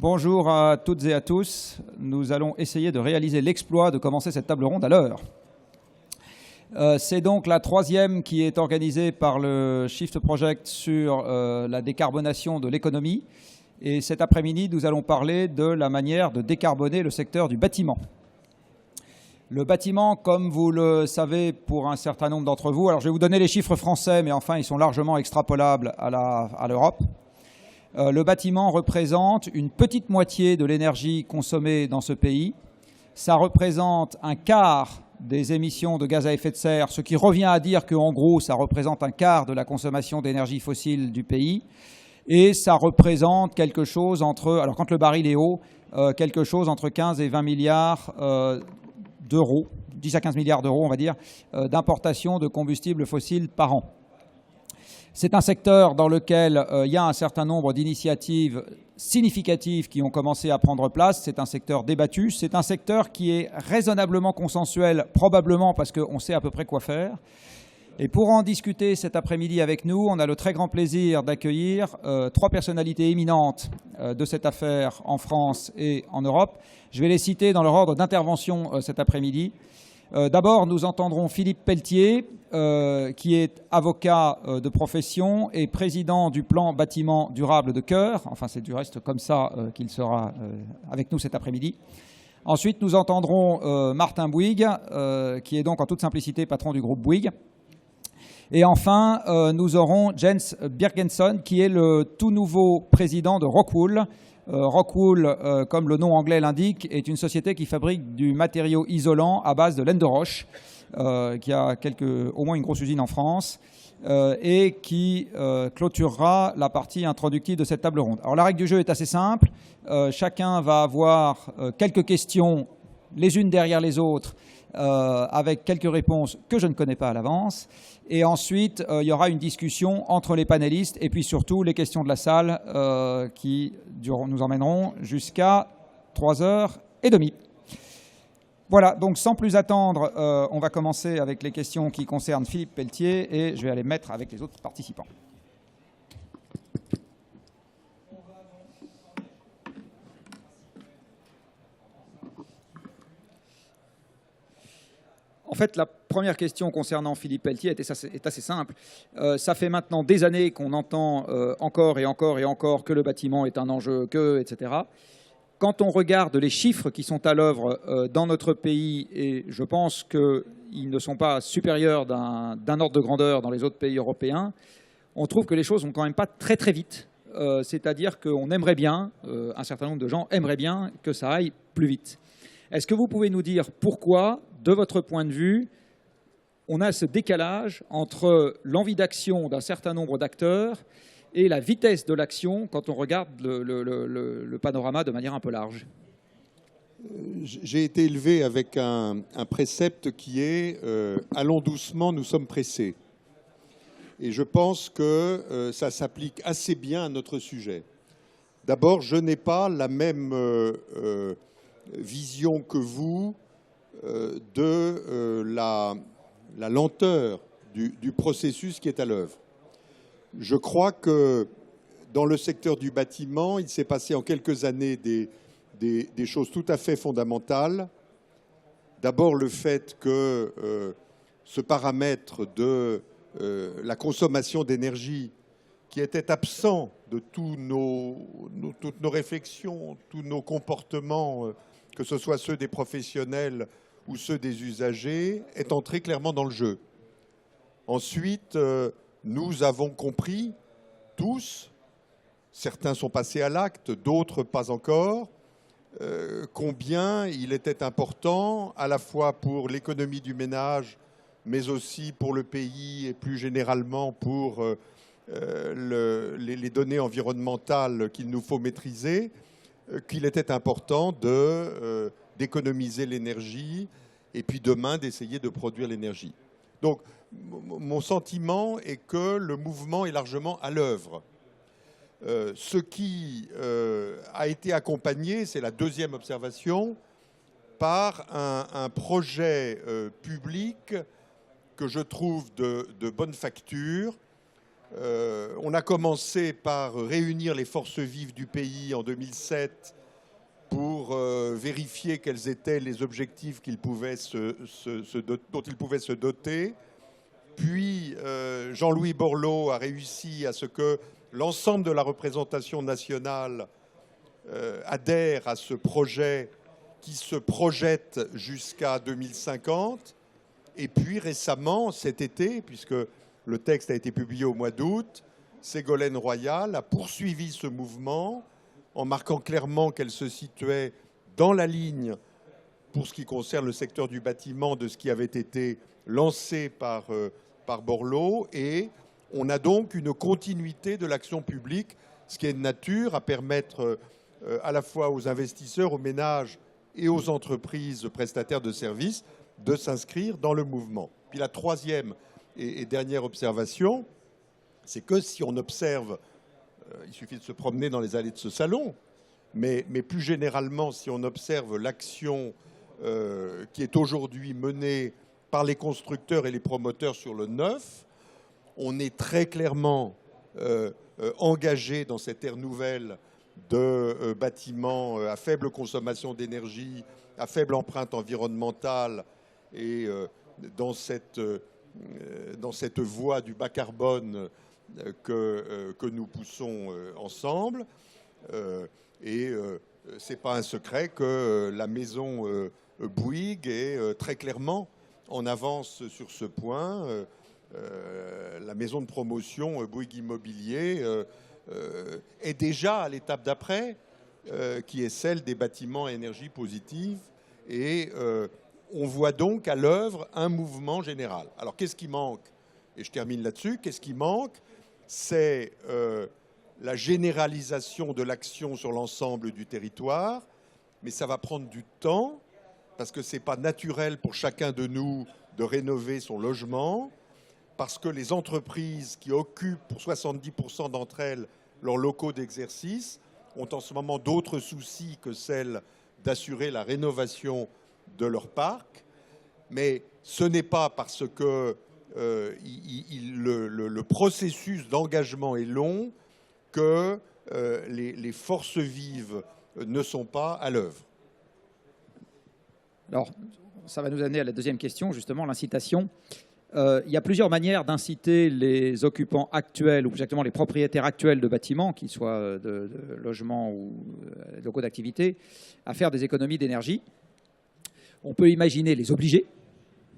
Bonjour à toutes et à tous. Nous allons essayer de réaliser l'exploit de commencer cette table ronde à l'heure. C'est donc la troisième qui est organisée par le Shift Project sur la décarbonation de l'économie. Et cet après-midi, nous allons parler de la manière de décarboner le secteur du bâtiment. Le bâtiment, comme vous le savez pour un certain nombre d'entre vous, alors je vais vous donner les chiffres français, mais enfin ils sont largement extrapolables à l'Europe. Le bâtiment représente une petite moitié de l'énergie consommée dans ce pays. Ça représente un quart des émissions de gaz à effet de serre, ce qui revient à dire qu'en gros, ça représente un quart de la consommation d'énergie fossile du pays. Et ça représente quelque chose entre, alors quand le baril est haut, quelque chose entre 15 et 20 milliards d'euros, 10 à 15 milliards d'euros, on va dire, d'importation de combustibles fossiles par an. C'est un secteur dans lequel il y a un certain nombre d'initiatives significatives qui ont commencé à prendre place. C'est un secteur débattu. C'est un secteur qui est raisonnablement consensuel, probablement parce qu'on sait à peu près quoi faire. Et pour en discuter cet après-midi avec nous, on a le très grand plaisir d'accueillir trois personnalités éminentes de cette affaire en France et en Europe. Je vais les citer dans leur ordre d'intervention cet après-midi. D'abord, nous entendrons Philippe Pelletier, qui est avocat de profession et président du plan bâtiment durable de Cœur. Enfin, c'est du reste comme ça qu'il sera avec nous cet après-midi. Ensuite, nous entendrons Martin Bouygues, qui est donc en toute simplicité patron du groupe Bouygues. Et enfin, nous aurons Jens Birgersson, qui est le tout nouveau président de Rockwool. Rockwool, comme le nom anglais l'indique, est une société qui fabrique du matériau isolant à base de laine de roche, qui a au moins une grosse usine en France, et qui clôturera la partie introductive de cette table ronde. Alors la règle du jeu est assez simple. Chacun va avoir quelques questions les unes derrière les autres, avec quelques réponses que je ne connais pas à l'avance. Et ensuite, il y aura une discussion entre les panélistes et puis surtout les questions de la salle qui nous emmèneront jusqu'à 3h30. Voilà, donc sans plus attendre, on va commencer avec les questions qui concernent Philippe Pelletier et je vais aller mettre avec les autres participants. En fait, la première question concernant Philippe Pelletier est assez simple. Ça fait maintenant des années qu'on entend encore et encore et encore que le bâtiment est un enjeu, etc. Quand on regarde les chiffres qui sont à l'œuvre dans notre pays, et je pense qu'ils ne sont pas supérieurs d'un ordre de grandeur dans les autres pays européens, on trouve que les choses vont quand même pas très très vite. C'est-à-dire qu'on aimerait bien, un certain nombre de gens aimeraient bien que ça aille plus vite. Est-ce que vous pouvez nous dire pourquoi, de votre point de vue, on a ce décalage entre l'envie d'action d'un certain nombre d'acteurs et la vitesse de l'action quand on regarde le panorama de manière un peu large? J'ai été élevé avec un précepte qui est allons doucement, nous sommes pressés. Et je pense que ça s'applique assez bien à notre sujet. D'abord, je n'ai pas la même vision que vous de la lenteur du processus qui est à l'œuvre. Je crois que dans le secteur du bâtiment, il s'est passé en quelques années des choses tout à fait fondamentales. D'abord, le fait que ce paramètre de la consommation d'énergie qui était absent de toutes nos réflexions, tous nos comportements, que ce soit ceux des professionnels ou ceux des usagers, est entré clairement dans le jeu. Ensuite, nous avons compris tous, certains sont passés à l'acte, d'autres pas encore, combien il était important, à la fois pour l'économie du ménage, mais aussi pour le pays et plus généralement pour les données environnementales qu'il nous faut maîtriser, qu'il était important d'économiser l'énergie et puis demain d'essayer de produire l'énergie. Donc, mon sentiment est que le mouvement est largement à l'œuvre. Ce qui a été accompagné, c'est la deuxième observation, par un projet public que je trouve de bonne facture, On a commencé par réunir les forces vives du pays en 2007 pour vérifier quels étaient les objectifs dont ils pouvaient se doter. Puis Jean-Louis Borloo a réussi à ce que l'ensemble de la représentation nationale adhère à ce projet qui se projette jusqu'à 2050. Et puis récemment, cet été, puisque le texte a été publié au mois d'août, Ségolène Royal a poursuivi ce mouvement en marquant clairement qu'elle se situait dans la ligne, pour ce qui concerne le secteur du bâtiment, de ce qui avait été lancé par Borloo. Et on a donc une continuité de l'action publique, ce qui est de nature à permettre à la fois aux investisseurs, aux ménages et aux entreprises prestataires de services de s'inscrire dans le mouvement. Puis la troisième et dernière observation, c'est que si on observe, il suffit de se promener dans les allées de ce salon, mais plus généralement, si on observe l'action qui est aujourd'hui menée par les constructeurs et les promoteurs sur le neuf, on est très clairement engagé dans cette ère nouvelle de bâtiments à faible consommation d'énergie, à faible empreinte environnementale, et dans cette voie du bas carbone que nous poussons ensemble. Et ce n'est pas un secret que la maison Bouygues est très clairement en avance sur ce point. La maison de promotion Bouygues Immobilier est déjà à l'étape d'après, qui est celle des bâtiments à énergie positive. Et on voit donc à l'œuvre un mouvement général. Alors qu'est-ce qui manque? Et je termine là-dessus. Qu'est-ce qui manque? C'est la généralisation de l'action sur l'ensemble du territoire. Mais ça va prendre du temps, parce que ce n'est pas naturel pour chacun de nous de rénover son logement, parce que les entreprises qui occupent pour 70% d'entre elles leurs locaux d'exercice ont en ce moment d'autres soucis que celle d'assurer la rénovation de leur parc. Mais ce n'est pas parce que le processus d'engagement est long que les forces vives ne sont pas à l'œuvre. Alors, ça va nous amener à la deuxième question, justement, l'incitation. Il y a plusieurs manières d'inciter les occupants actuels, ou exactement les propriétaires actuels de bâtiments, qu'ils soient de logements ou locaux d'activité, à faire des économies d'énergie. On peut imaginer les obliger,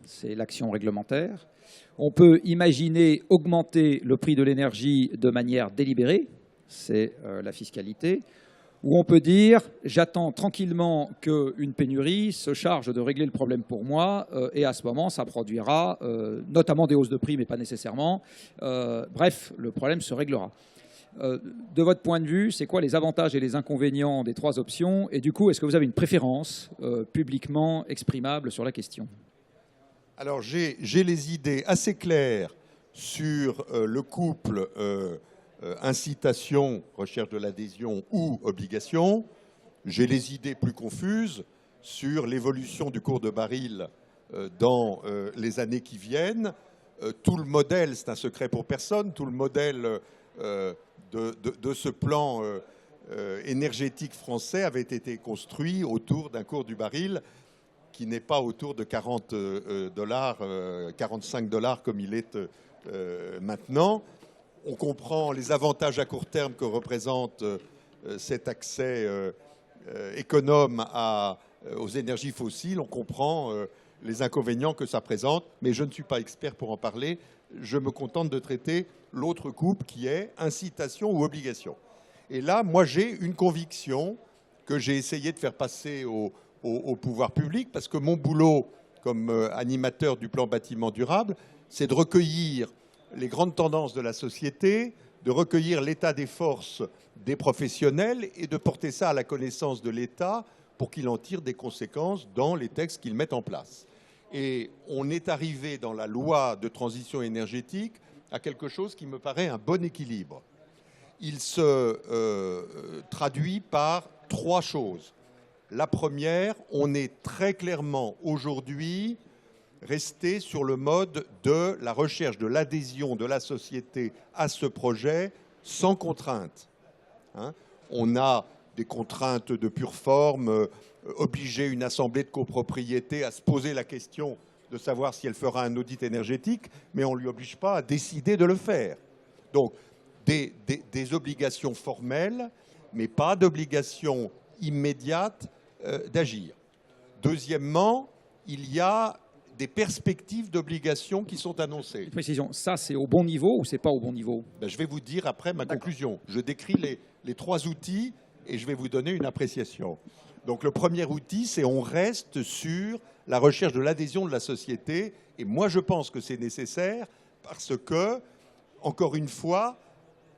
c'est l'action réglementaire. On peut imaginer augmenter le prix de l'énergie de manière délibérée, c'est la fiscalité. Ou on peut dire, j'attends tranquillement qu'une pénurie se charge de régler le problème pour moi, et à ce moment, ça produira notamment des hausses de prix, mais pas nécessairement. Bref, le problème se réglera. De votre point de vue, c'est quoi les avantages et les inconvénients des trois options? Et du coup, est-ce que vous avez une préférence publiquement exprimable sur la question? Alors, j'ai les idées assez claires sur le couple incitation, recherche de l'adhésion ou obligation. J'ai les idées plus confuses sur l'évolution du cours de baril dans les années qui viennent. Tout le modèle, c'est un secret pour personne, tout le modèle de ce plan énergétique français avait été construit autour d'un cours du baril qui n'est pas autour de 40 dollars, 45 $ comme il est maintenant. On comprend les avantages à court terme que représente cet accès économe aux énergies fossiles. On comprend les inconvénients que ça présente, mais je ne suis pas expert pour en parler. Je me contente de traiter l'autre couple qui est incitation ou obligation. Et là, moi, j'ai une conviction que j'ai essayé de faire passer au pouvoir public, parce que mon boulot comme animateur du plan bâtiment durable, c'est de recueillir les grandes tendances de la société, de recueillir l'état des forces des professionnels et de porter ça à la connaissance de l'État pour qu'il en tire des conséquences dans les textes qu'il met en place. Et on est arrivé dans la loi de transition énergétique à quelque chose qui me paraît un bon équilibre. Il se traduit par trois choses. La première, on est très clairement aujourd'hui rester sur le mode de la recherche de l'adhésion de la société à ce projet sans contrainte. Hein. On a des contraintes de pure forme, obliger une assemblée de copropriété à se poser la question de savoir si elle fera un audit énergétique, mais on ne lui oblige pas à décider de le faire. Donc, des obligations formelles, mais pas d'obligation immédiate d'agir. Deuxièmement, il y a des perspectives d'obligations qui sont annoncées. Une précision, ça c'est au bon niveau ou c'est pas au bon niveau? Ben, je vais vous dire après ma conclusion. Je décris les trois outils et je vais vous donner une appréciation. Donc le premier outil, c'est on reste sur la recherche de l'adhésion de la société. Et moi, je pense que c'est nécessaire parce que, encore une fois,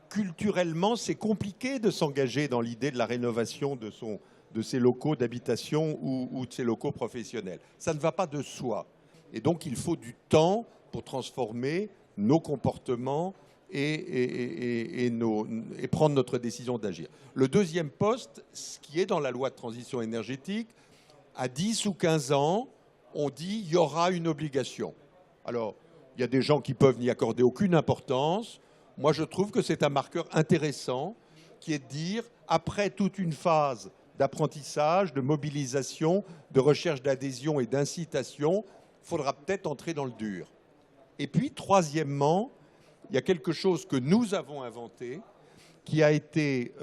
culturellement, c'est compliqué de s'engager dans l'idée de la rénovation de ses locaux d'habitation ou de ses locaux professionnels. Ça ne va pas de soi. Et donc, il faut du temps pour transformer nos comportements et prendre notre décision d'agir. Le deuxième poste, ce qui est dans la loi de transition énergétique, à 10 ou 15 ans, on dit qu'il y aura une obligation. Alors, il y a des gens qui peuvent n'y accorder aucune importance. Moi, je trouve que c'est un marqueur intéressant qui est de dire, après toute une phase d'apprentissage, de mobilisation, de recherche d'adhésion et d'incitation, il faudra peut-être entrer dans le dur. Et puis, troisièmement, il y a quelque chose que nous avons inventé, qui a été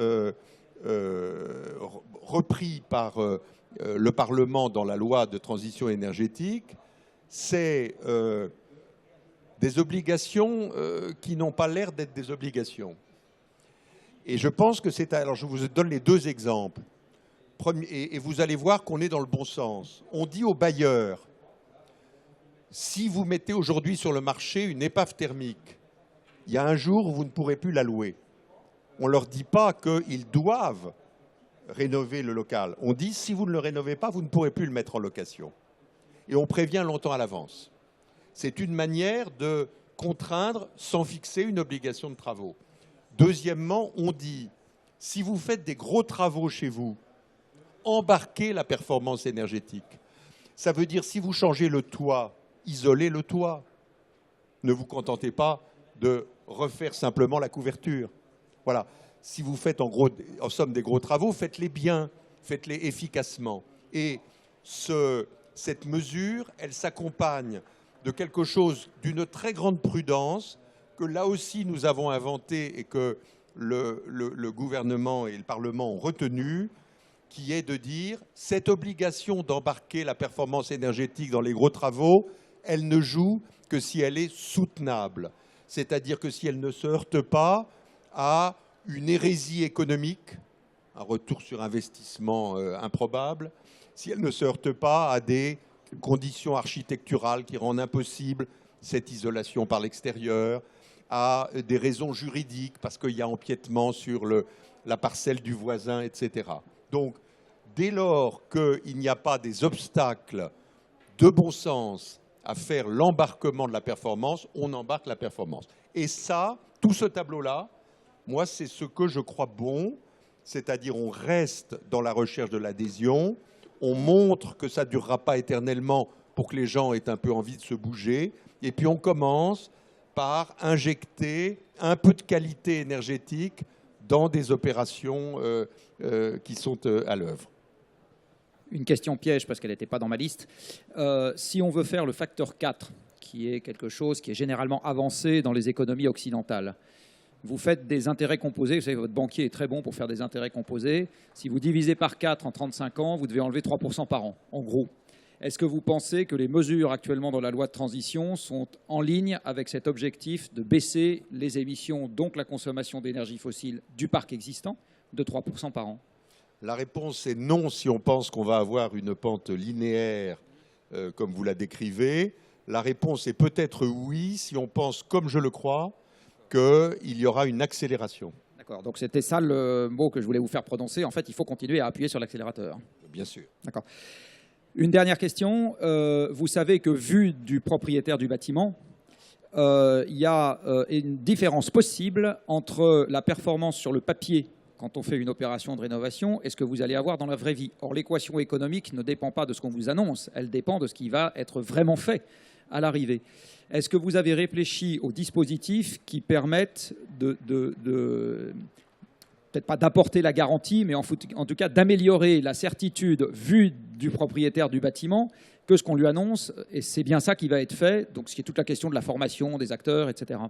repris par le Parlement dans la loi de transition énergétique, c'est des obligations qui n'ont pas l'air d'être des obligations. Et je pense que c'est... Alors, je vous donne les deux exemples. Et vous allez voir qu'on est dans le bon sens. On dit aux bailleurs, si vous mettez aujourd'hui sur le marché une épave thermique, il y a un jour où vous ne pourrez plus la louer. On ne leur dit pas qu'ils doivent rénover le local. On dit, si vous ne le rénovez pas, vous ne pourrez plus le mettre en location. Et on prévient longtemps à l'avance. C'est une manière de contraindre sans fixer une obligation de travaux. Deuxièmement, on dit, si vous faites des gros travaux chez vous, embarquez la performance énergétique. Ça veut dire, si vous changez le toit, isolez le toit. Ne vous contentez pas de refaire simplement la couverture. Voilà. Si vous faites en somme des gros travaux, faites-les bien, faites-les efficacement. Et cette mesure, elle s'accompagne de quelque chose d'une très grande prudence que là aussi nous avons inventé et que le gouvernement et le Parlement ont retenu, qui est de dire cette obligation d'embarquer la performance énergétique dans les gros travaux, elle ne joue que si elle est soutenable. C'est-à-dire que si elle ne se heurte pas à une hérésie économique, un retour sur investissement improbable, si elle ne se heurte pas à des conditions architecturales qui rendent impossible cette isolation par l'extérieur, à des raisons juridiques parce qu'il y a empiètement sur la parcelle du voisin, etc. Donc, dès lors qu'il n'y a pas des obstacles de bon sens à faire l'embarquement de la performance, on embarque la performance. Et ça, tout ce tableau-là, moi, c'est ce que je crois bon, c'est-à-dire on reste dans la recherche de l'adhésion, on montre que ça ne durera pas éternellement pour que les gens aient un peu envie de se bouger, et puis on commence par injecter un peu de qualité énergétique dans des opérations qui sont à l'œuvre. Une question piège, parce qu'elle n'était pas dans ma liste. Si on veut faire le facteur 4, qui est quelque chose qui est généralement avancé dans les économies occidentales, vous faites des intérêts composés, vous savez, votre banquier est très bon pour faire des intérêts composés. Si vous divisez par 4 en 35 ans, vous devez enlever 3% par an, en gros. Est-ce que vous pensez que les mesures actuellement dans la loi de transition sont en ligne avec cet objectif de baisser les émissions, donc la consommation d'énergie fossile du parc existant, de 3% par an? La réponse est non si on pense qu'on va avoir une pente linéaire comme vous la décrivez. La réponse est peut-être oui si on pense, comme je le crois, qu'il y aura une accélération. D'accord, donc c'était ça le mot que je voulais vous faire prononcer. En fait, il faut continuer à appuyer sur l'accélérateur. Bien sûr. D'accord. Une dernière question. Vous savez que, vu du propriétaire du bâtiment, il y a une différence possible entre la performance sur le papier quand on fait une opération de rénovation et ce que vous allez avoir dans la vraie vie. Or, l'équation économique ne dépend pas de ce qu'on vous annonce, elle dépend de ce qui va être vraiment fait. à l'arrivée. Est-ce que vous avez réfléchi aux dispositifs qui permettent peut-être pas d'apporter la garantie, mais en tout cas d'améliorer la certitude vue du propriétaire du bâtiment que ce qu'on lui annonce, et c'est bien ça qui va être fait, donc ce qui est toute la question de la formation des acteurs, etc.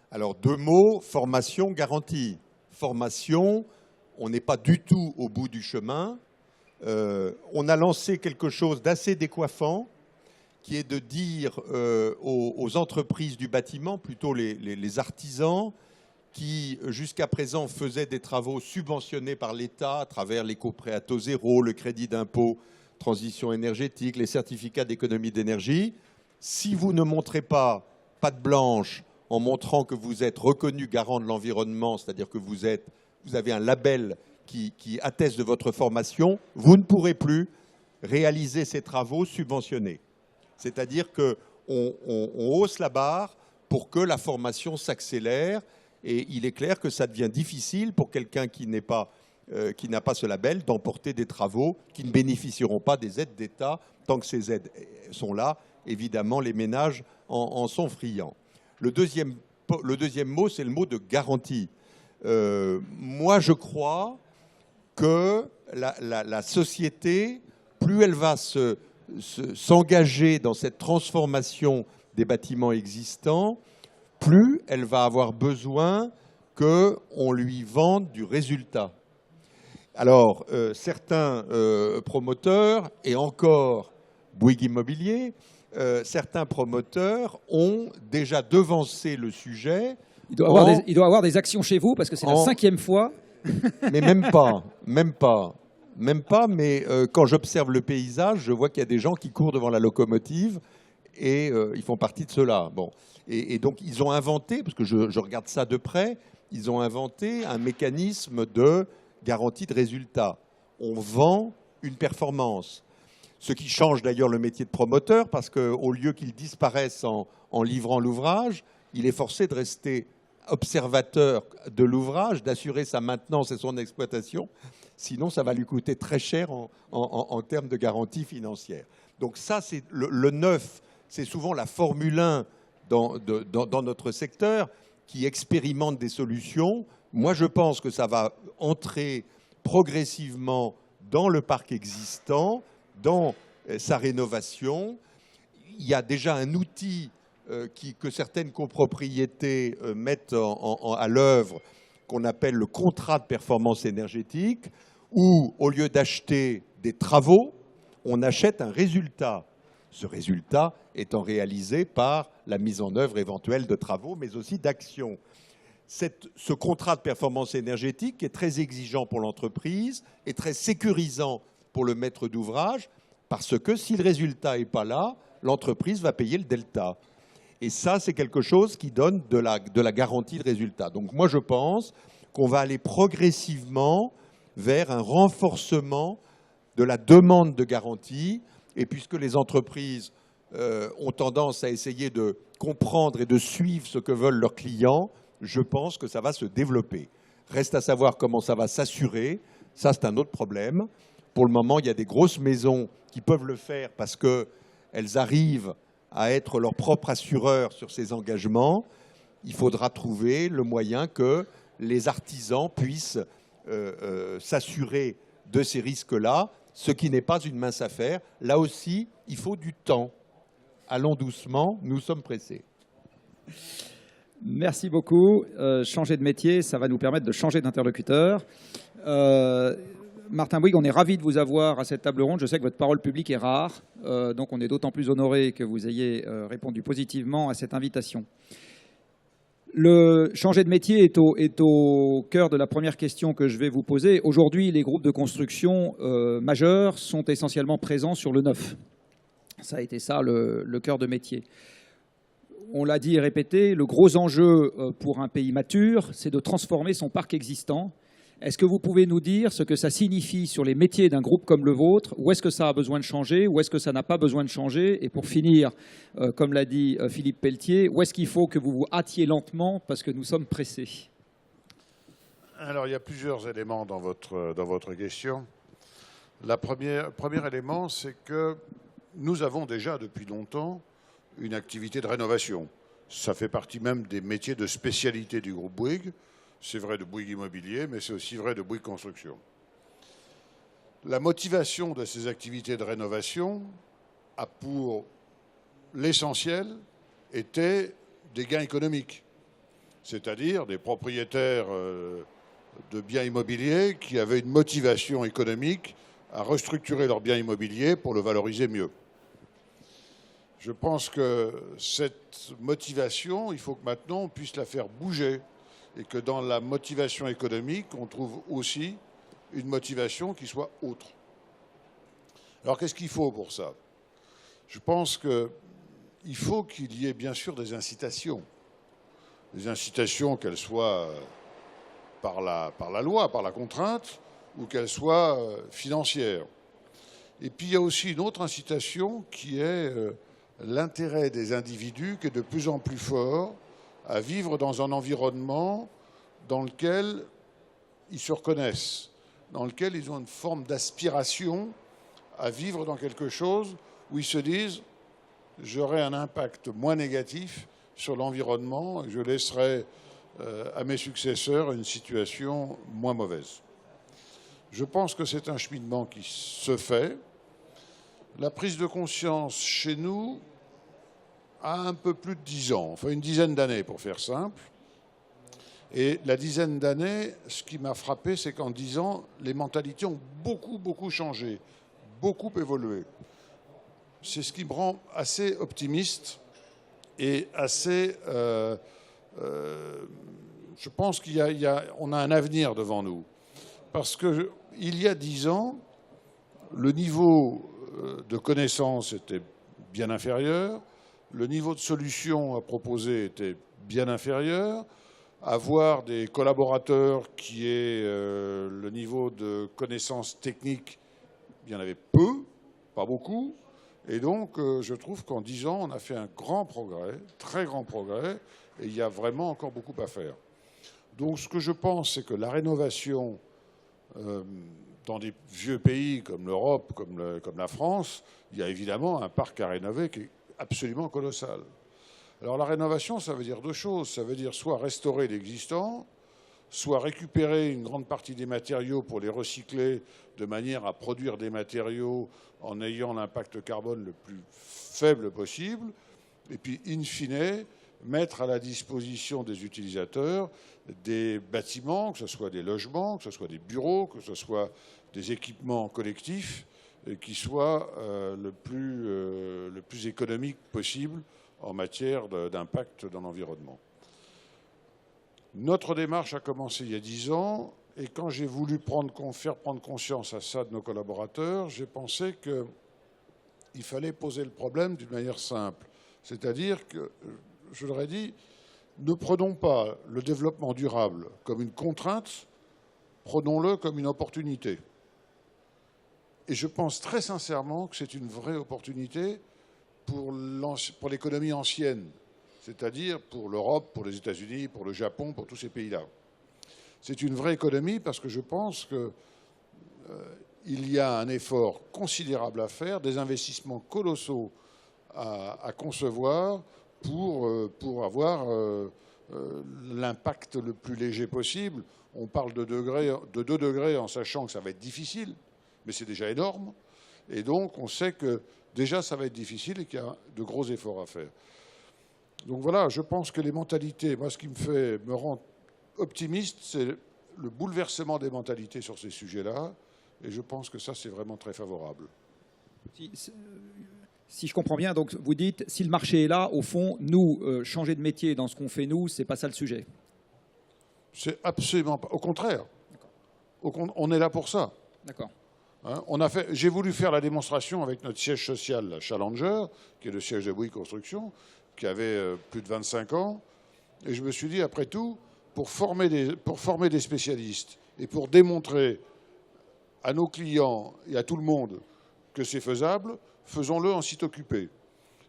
Alors, 2 mots, formation, garantie. Formation, on n'est pas du tout au bout du chemin. On a lancé quelque chose d'assez décoiffant, qui est de dire aux entreprises du bâtiment, plutôt les artisans, qui jusqu'à présent faisaient des travaux subventionnés par l'État à travers l'éco-prêt à taux zéro, le crédit d'impôt transition énergétique, les certificats d'économie d'énergie. Si vous ne montrez pas patte blanche en montrant que vous êtes reconnu garant de l'environnement, c'est-à-dire que vous avez un label qui atteste de votre formation, vous ne pourrez plus réaliser ces travaux subventionnés. C'est-à-dire qu'on hausse la barre pour que la formation s'accélère, et il est clair que ça devient difficile pour quelqu'un qui n'a pas ce label d'emporter des travaux qui ne bénéficieront pas des aides d'État. Tant que ces aides sont là, évidemment, les ménages en sont friands. Le deuxième mot, c'est le mot de garantie. Moi, je crois que la société, plus elle va s'engager dans cette transformation des bâtiments existants, plus elle va avoir besoin qu'on lui vende du résultat. Alors, certains promoteurs, et encore Bouygues Immobilier, certains promoteurs ont déjà devancé le sujet. Il doit avoir des actions chez vous, parce que c'est la 5e fois. Mais même pas. Mais quand j'observe le paysage, je vois qu'il y a des gens qui courent devant la locomotive, et ils font partie de ceux-là. Bon. Et donc, ils ont inventé, parce que je regarde ça de près, ils ont inventé un mécanisme de garantie de résultat. On vend une performance. Ce qui change d'ailleurs le métier de promoteur, parce qu'au lieu qu'il disparaisse en livrant l'ouvrage, il est forcé de rester observateur de l'ouvrage, d'assurer sa maintenance et son exploitation. Sinon, ça va lui coûter très cher en termes de garantie financière. Donc ça, c'est le neuf. C'est souvent la Formule 1 dans notre secteur qui expérimente des solutions. Moi, je pense que ça va entrer progressivement dans le parc existant, dans sa rénovation. Il y a déjà un outil que certaines copropriétés mettent à l'œuvre, qu'on appelle le contrat de performance énergétique, où, au lieu d'acheter des travaux, on achète un résultat. Ce résultat étant réalisé par la mise en œuvre éventuelle de travaux, mais aussi d'actions. Ce contrat de performance énergétique est très exigeant pour l'entreprise et très sécurisant pour le maître d'ouvrage, parce que si le résultat n'est pas là, l'entreprise va payer le delta. Et ça, c'est quelque chose qui donne de la garantie de résultat. Donc moi, je pense qu'on va aller progressivement vers un renforcement de la demande de garantie. Et puisque les entreprises ont tendance à essayer de comprendre et de suivre ce que veulent leurs clients, je pense que ça va se développer. Reste à savoir comment ça va s'assurer. Ça, c'est un autre problème. Pour le moment, il y a des grosses maisons qui peuvent le faire parce qu'elles arrivent à être leur propre assureur sur ces engagements. Il faudra trouver le moyen que les artisans puissent s'assurer de ces risques-là, ce qui n'est pas une mince affaire. Là aussi, il faut du temps. Allons doucement, nous sommes pressés. Merci beaucoup. Changer de métier, ça va nous permettre de changer d'interlocuteur. Martin Bouygues, on est ravis de vous avoir à cette table ronde. Je sais que votre parole publique est rare, donc on est d'autant plus honoré que vous ayez répondu positivement à cette invitation. Le changer de métier est au cœur de la première question que je vais vous poser. Aujourd'hui, les groupes de construction majeurs sont essentiellement présents sur le neuf. Ça a été ça le cœur de métier. On l'a dit et répété, le gros enjeu pour un pays mature, c'est de transformer son parc existant. Est-ce que vous pouvez nous dire ce que ça signifie sur les métiers d'un groupe comme le vôtre? Où est-ce que ça a besoin de changer? Où est-ce que ça n'a pas besoin de changer? Et pour finir, comme l'a dit Philippe Pelletier, où est-ce qu'il faut que vous vous hâtiez lentement parce que nous sommes pressés? Alors, il y a plusieurs éléments dans votre question. Le premier élément, c'est que nous avons déjà depuis longtemps une activité de rénovation. Ça fait partie même des métiers de spécialité du groupe Bouygues. C'est vrai de Bouygues Immobilier, mais c'est aussi vrai de Bouygues Construction. La motivation de ces activités de rénovation a pour l'essentiel été des gains économiques, c'est-à-dire des propriétaires de biens immobiliers qui avaient une motivation économique à restructurer leurs biens immobiliers pour le valoriser mieux. Je pense que cette motivation, il faut que maintenant on puisse la faire bouger et que dans la motivation économique, on trouve aussi une motivation qui soit autre. Alors qu'est-ce qu'il faut pour ça? Je pense qu'il faut qu'il y ait bien sûr des incitations. Des incitations, qu'elles soient par la loi, par la contrainte, ou qu'elles soient financières. Et puis il y a aussi une autre incitation qui est l'intérêt des individus qui est de plus en plus fort à vivre dans un environnement dans lequel ils se reconnaissent, dans lequel ils ont une forme d'aspiration à vivre dans quelque chose où ils se disent « j'aurai un impact moins négatif sur l'environnement et je laisserai à mes successeurs une situation moins mauvaise ». Je pense que c'est un cheminement qui se fait. La prise de conscience chez nous a un peu plus de 10 ans, enfin une dizaine d'années pour faire simple. Et la dizaine d'années, ce qui m'a frappé, c'est qu'en 10 ans, les mentalités ont beaucoup changé, beaucoup évolué. C'est ce qui me rend assez optimiste et assez... je pense qu'on a un avenir devant nous. Parce qu'il y a 10 ans, le niveau de connaissance était bien inférieur, le niveau de solution à proposer était bien inférieur, avoir des collaborateurs qui aient le niveau de connaissance technique, il y en avait peu, pas beaucoup. Et donc, je trouve qu'en 10 ans, on a fait un grand progrès, très grand progrès, et il y a vraiment encore beaucoup à faire. Donc, ce que je pense, c'est que la rénovation dans des vieux pays comme l'Europe, comme la France, il y a évidemment un parc à rénover qui est absolument colossal. Alors la rénovation, ça veut dire deux choses. Ça veut dire soit restaurer l'existant, soit récupérer une grande partie des matériaux pour les recycler de manière à produire des matériaux en ayant l'impact carbone le plus faible possible, et puis in fine, mettre à la disposition des utilisateurs des bâtiments, que ce soit des logements, que ce soit des bureaux, que ce soit des équipements collectifs, qui soient le plus économique possible en matière d'impact dans l'environnement. Notre démarche a commencé il y a 10 ans, et quand j'ai voulu faire prendre conscience à ça de nos collaborateurs, j'ai pensé qu'il fallait poser le problème d'une manière simple. C'est-à-dire que, je leur ai dit, ne prenons pas le développement durable comme une contrainte, prenons-le comme une opportunité. Et je pense très sincèrement que c'est une vraie opportunité pour l'économie ancienne, c'est-à-dire pour l'Europe, pour les États-Unis, pour le Japon, pour tous ces pays-là. C'est une vraie économie parce que je pense qu'il y a un effort considérable à faire, des investissements colossaux à concevoir pour avoir l'impact le plus léger possible. On parle de 2 degrés en sachant que ça va être difficile, mais c'est déjà énorme. Et donc, on sait que déjà, ça va être difficile et qu'il y a de gros efforts à faire. Donc voilà, je pense que les mentalités, moi, ce qui me rend optimiste, c'est le bouleversement des mentalités sur ces sujets-là. Et je pense que ça, c'est vraiment très favorable. Si je comprends bien, donc vous dites, si le marché est là, au fond, nous, changer de métier dans ce qu'on fait, nous, c'est pas ça le sujet. C'est absolument pas. Au contraire. On est là pour ça. D'accord. Hein, j'ai voulu faire la démonstration avec notre siège social, la Challenger, qui est le siège de Bouygues Construction, qui avait plus de 25 ans. Et je me suis dit, après tout, pour former des spécialistes et pour démontrer à nos clients et à tout le monde que c'est faisable, faisons-le en site occupé.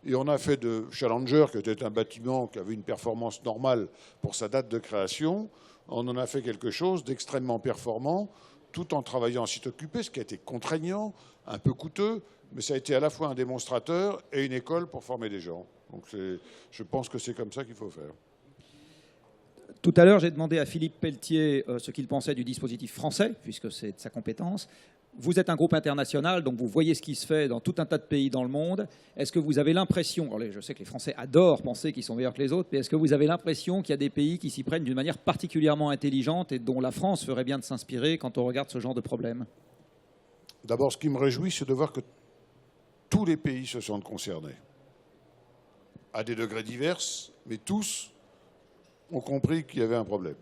Et on a fait de Challenger, qui était un bâtiment qui avait une performance normale pour sa date de création, on en a fait quelque chose d'extrêmement performant, tout en travaillant en site occupé, ce qui a été contraignant, un peu coûteux, mais ça a été à la fois un démonstrateur et une école pour former des gens. Donc je pense que c'est comme ça qu'il faut faire. Tout à l'heure, j'ai demandé à Philippe Pelletier ce qu'il pensait du dispositif français, puisque c'est de sa compétence. Vous êtes un groupe international, donc vous voyez ce qui se fait dans tout un tas de pays dans le monde. Est-ce que vous avez l'impression, je sais que les Français adorent penser qu'ils sont meilleurs que les autres, mais est-ce que vous avez l'impression qu'il y a des pays qui s'y prennent d'une manière particulièrement intelligente et dont la France ferait bien de s'inspirer quand on regarde ce genre de problème? D'abord, ce qui me réjouit, c'est de voir que tous les pays se sentent concernés, à des degrés divers, mais tous ont compris qu'il y avait un problème.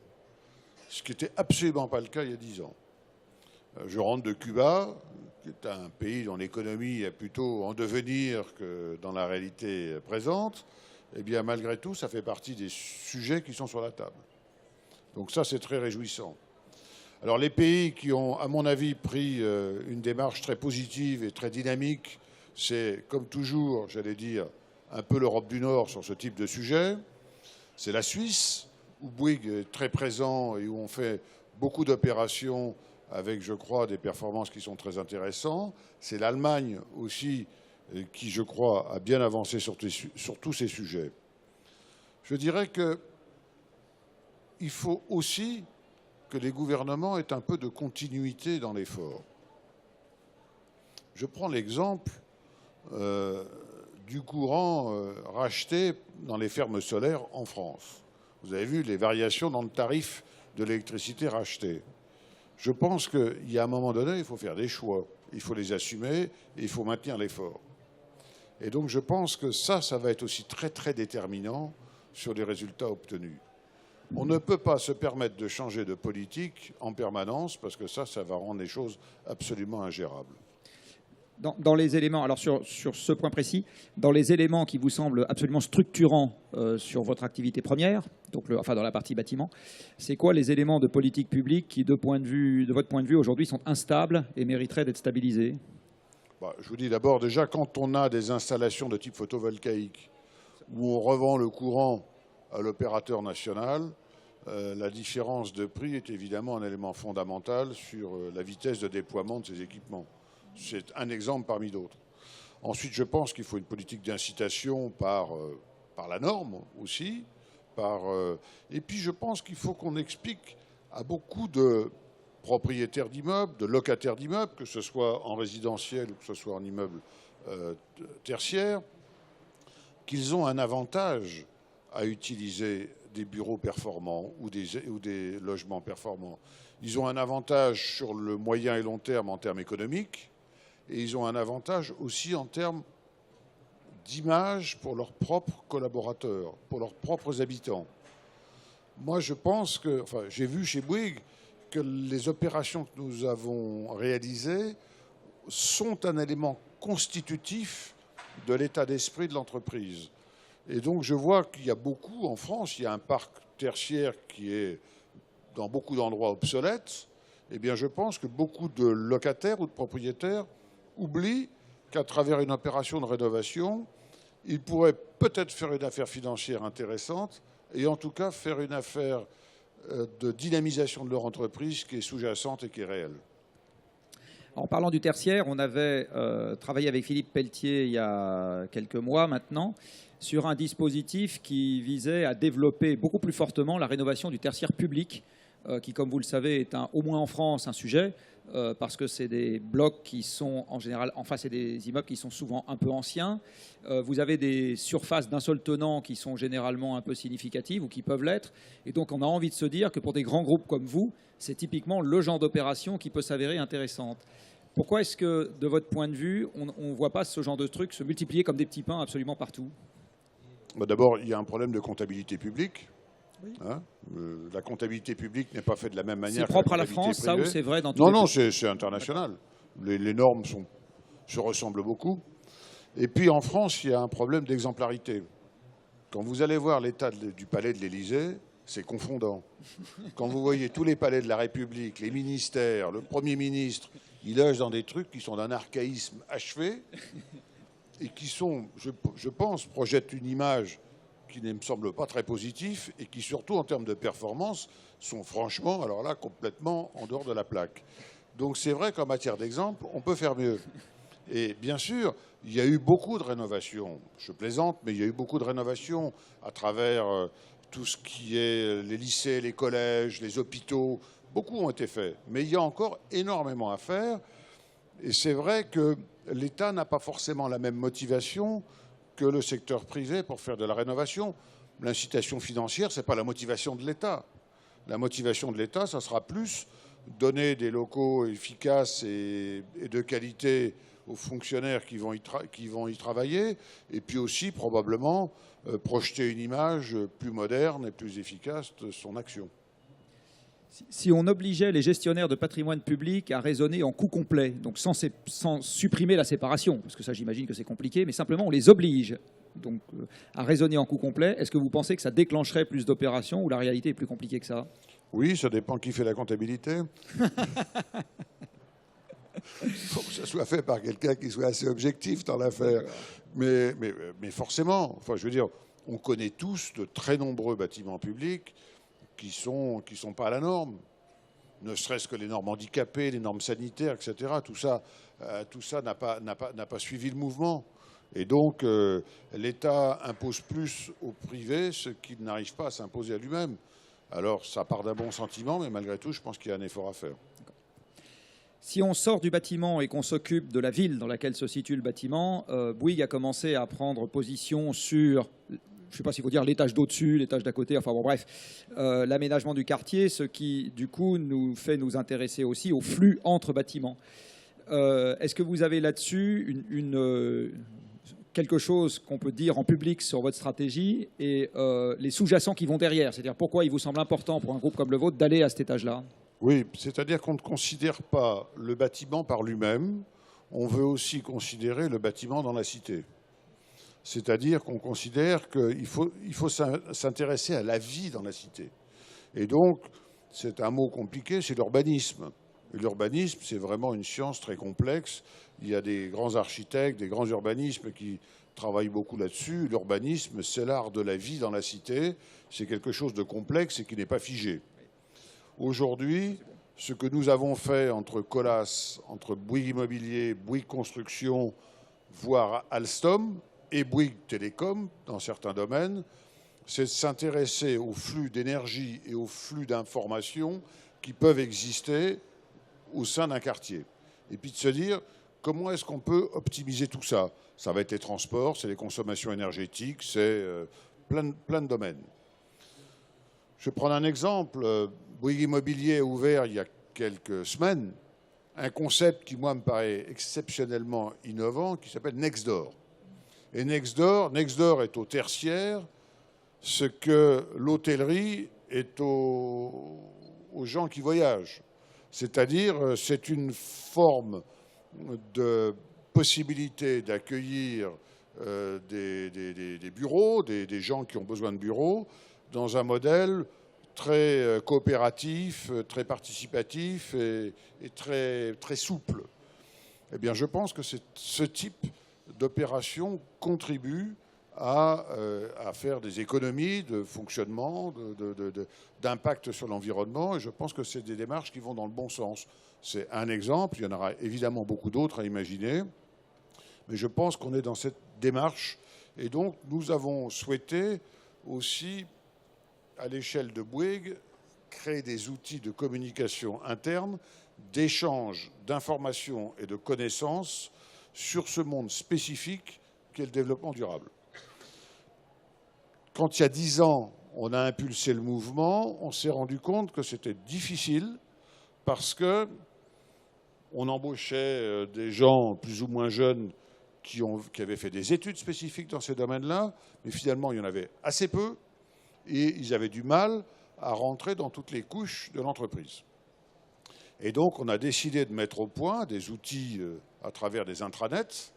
Ce qui n'était absolument pas le cas il y a 10 ans. Je rentre de Cuba, qui est un pays dont l'économie est plutôt en devenir que dans la réalité présente. Eh bien, malgré tout, ça fait partie des sujets qui sont sur la table. Donc ça, c'est très réjouissant. Alors, les pays qui ont, à mon avis, pris une démarche très positive et très dynamique, c'est, comme toujours, j'allais dire, un peu l'Europe du Nord sur ce type de sujet. C'est la Suisse, où Bouygues est très présent et où on fait beaucoup d'opérations avec, je crois, des performances qui sont très intéressantes. C'est l'Allemagne aussi qui, je crois, a bien avancé sur tous ces sujets. Je dirais qu'il faut aussi que les gouvernements aient un peu de continuité dans l'effort. Je prends l'exemple du courant racheté dans les fermes solaires en France. Vous avez vu les variations dans le tarif de l'électricité rachetée. Je pense qu'il y a un moment donné, il faut faire des choix. Il faut les assumer et il faut maintenir l'effort. Et donc je pense que ça va être aussi très très déterminant sur les résultats obtenus. On ne peut pas se permettre de changer de politique en permanence parce que ça va rendre les choses absolument ingérables. Dans les éléments, alors sur ce point précis, dans les éléments qui vous semblent absolument structurants sur votre activité première, donc dans la partie bâtiment, c'est quoi les éléments de politique publique qui, de votre point de vue, aujourd'hui sont instables et mériteraient d'être stabilisés? Je vous dis d'abord, déjà, quand on a des installations de type photovoltaïque où on revend le courant à l'opérateur national, la différence de prix est évidemment un élément fondamental sur la vitesse de déploiement de ces équipements. C'est un exemple parmi d'autres. Ensuite, je pense qu'il faut une politique d'incitation par la norme aussi. Et puis, je pense qu'il faut qu'on explique à beaucoup de propriétaires d'immeubles, de locataires d'immeubles, que ce soit en résidentiel ou que ce soit en immeuble tertiaire, qu'ils ont un avantage à utiliser des bureaux performants ou des logements performants. Ils ont un avantage sur le moyen et long terme en termes économiques. Et ils ont un avantage aussi en termes d'image pour leurs propres collaborateurs, pour leurs propres habitants. Moi, je pense que, j'ai vu chez Bouygues que les opérations que nous avons réalisées sont un élément constitutif de l'état d'esprit de l'entreprise. Et donc, je vois qu'il y a beaucoup, en France, il y a un parc tertiaire qui est dans beaucoup d'endroits obsolète. Eh bien, je pense que beaucoup de locataires ou de propriétaires oublient qu'à travers une opération de rénovation, ils pourraient peut-être faire une affaire financière intéressante et en tout cas faire une affaire de dynamisation de leur entreprise qui est sous-jacente et qui est réelle. En parlant du tertiaire, on avait travaillé avec Philippe Pelletier il y a quelques mois maintenant sur un dispositif qui visait à développer beaucoup plus fortement la rénovation du tertiaire public, qui, comme vous le savez, est au moins en France un sujet, parce que c'est des blocs qui sont en général, c'est des immeubles qui sont souvent un peu anciens. Vous avez des surfaces d'un seul tenant qui sont généralement un peu significatives ou qui peuvent l'être. Et donc on a envie de se dire que pour des grands groupes comme vous, c'est typiquement le genre d'opération qui peut s'avérer intéressante. Pourquoi est-ce que, de votre point de vue, on ne voit pas ce genre de trucs se multiplier comme des petits pains absolument partout? D'abord, il y a un problème de comptabilité publique. Oui. La comptabilité publique n'est pas faite de la même manière. C'est propre à la France, ça, ou c'est vrai dans tous les pays? Non, c'est international. Les normes se ressemblent beaucoup. Et puis en France, il y a un problème d'exemplarité. Quand vous allez voir l'état du palais de l'Élysée, c'est confondant. Quand vous voyez tous les palais de la République, les ministères, le Premier ministre, il loge dans des trucs qui sont d'un archaïsme achevé et qui sont, je pense, projettent une image qui ne me semble pas très positif et qui, surtout en termes de performance, sont franchement, alors là, complètement en dehors de la plaque. Donc c'est vrai qu'en matière d'exemple, on peut faire mieux. Et bien sûr, il y a eu beaucoup de rénovations. Je plaisante, mais il y a eu beaucoup de rénovations à travers tout ce qui est les lycées, les collèges, les hôpitaux. Beaucoup ont été faits, mais il y a encore énormément à faire. Et c'est vrai que l'État n'a pas forcément la même motivation que le secteur privé pour faire de la rénovation. L'incitation financière, ce n'est pas la motivation de l'État. La motivation de l'État, ça sera plus donner des locaux efficaces et de qualité aux fonctionnaires qui vont y travailler, et puis aussi probablement projeter une image plus moderne et plus efficace de son action. Si on obligeait les gestionnaires de patrimoine public à raisonner en coût complet, donc sans supprimer la séparation, parce que ça j'imagine que c'est compliqué, mais simplement on les oblige donc, à raisonner en coût complet, est-ce que vous pensez que ça déclencherait plus d'opérations ou la réalité est plus compliquée que ça? Oui, ça dépend qui fait la comptabilité. Il faut que ça soit fait par quelqu'un qui soit assez objectif dans l'affaire. Mais forcément, enfin, je veux dire, on connaît tous de très nombreux bâtiments publics qui sont pas à la norme. Ne serait-ce que les normes handicapées, les normes sanitaires, etc. Tout ça n'a pas suivi le mouvement. Et donc, l'État impose plus au privé ce qu'il n'arrive pas à s'imposer à lui-même. Alors, ça part d'un bon sentiment, mais malgré tout, je pense qu'il y a un effort à faire. Si on sort du bâtiment et qu'on s'occupe de la ville dans laquelle se situe le bâtiment, Bouygues a commencé à prendre position sur, je ne sais pas s'il faut dire l'étage d'au-dessus, l'étage d'à côté, enfin bon bref, l'aménagement du quartier, ce qui du coup nous fait nous intéresser aussi au flux entre bâtiments. Est-ce que vous avez là-dessus quelque chose qu'on peut dire en public sur votre stratégie et les sous-jacents qui vont derrière? C'est-à-dire pourquoi il vous semble important pour un groupe comme le vôtre d'aller à cet étage-là? Oui, c'est-à-dire qu'on ne considère pas le bâtiment par lui-même, on veut aussi considérer le bâtiment dans la cité. C'est-à-dire qu'on considère qu'il faut s'intéresser à la vie dans la cité. Et donc, c'est un mot compliqué, c'est l'urbanisme. L'urbanisme, c'est vraiment une science très complexe. Il y a des grands architectes, des grands urbanismes qui travaillent beaucoup là-dessus. L'urbanisme, c'est l'art de la vie dans la cité. C'est quelque chose de complexe et qui n'est pas figé. Aujourd'hui, ce que nous avons fait entre Colas, entre Bouygues Immobilier, Bouygues Construction, voire Alstom et Bouygues Télécom, dans certains domaines, c'est de s'intéresser au flux d'énergie et au flux d'informations qui peuvent exister au sein d'un quartier. Et puis de se dire, comment est-ce qu'on peut optimiser tout ça? Ça va être les transports, c'est les consommations énergétiques, c'est plein de domaines. Je vais prendre un exemple. Bouygues Immobilier a ouvert il y a quelques semaines un concept qui, moi, me paraît exceptionnellement innovant, qui s'appelle Nextdoor. Et Nextdoor est au tertiaire ce que l'hôtellerie est aux gens qui voyagent. C'est-à-dire, c'est une forme de possibilité d'accueillir des bureaux, des gens qui ont besoin de bureaux, dans un modèle très coopératif, très participatif et très, très souple. Eh bien, je pense que ce type d'opération contribue à faire des économies de fonctionnement, d'impact sur l'environnement, et je pense que c'est des démarches qui vont dans le bon sens. C'est un exemple, il y en aura évidemment beaucoup d'autres à imaginer, mais je pense qu'on est dans cette démarche, et donc nous avons souhaité aussi, à l'échelle de Bouygues, créer des outils de communication interne, d'échange d'informations et de connaissances sur ce monde spécifique qu'est le développement durable. Quand il y a 10 ans, on a impulsé le mouvement, on s'est rendu compte que c'était difficile parce que on embauchait des gens plus ou moins jeunes qui avaient fait des études spécifiques dans ces domaines-là, mais finalement, il y en avait assez peu et ils avaient du mal à rentrer dans toutes les couches de l'entreprise. Et donc, on a décidé de mettre au point des outils à travers des intranets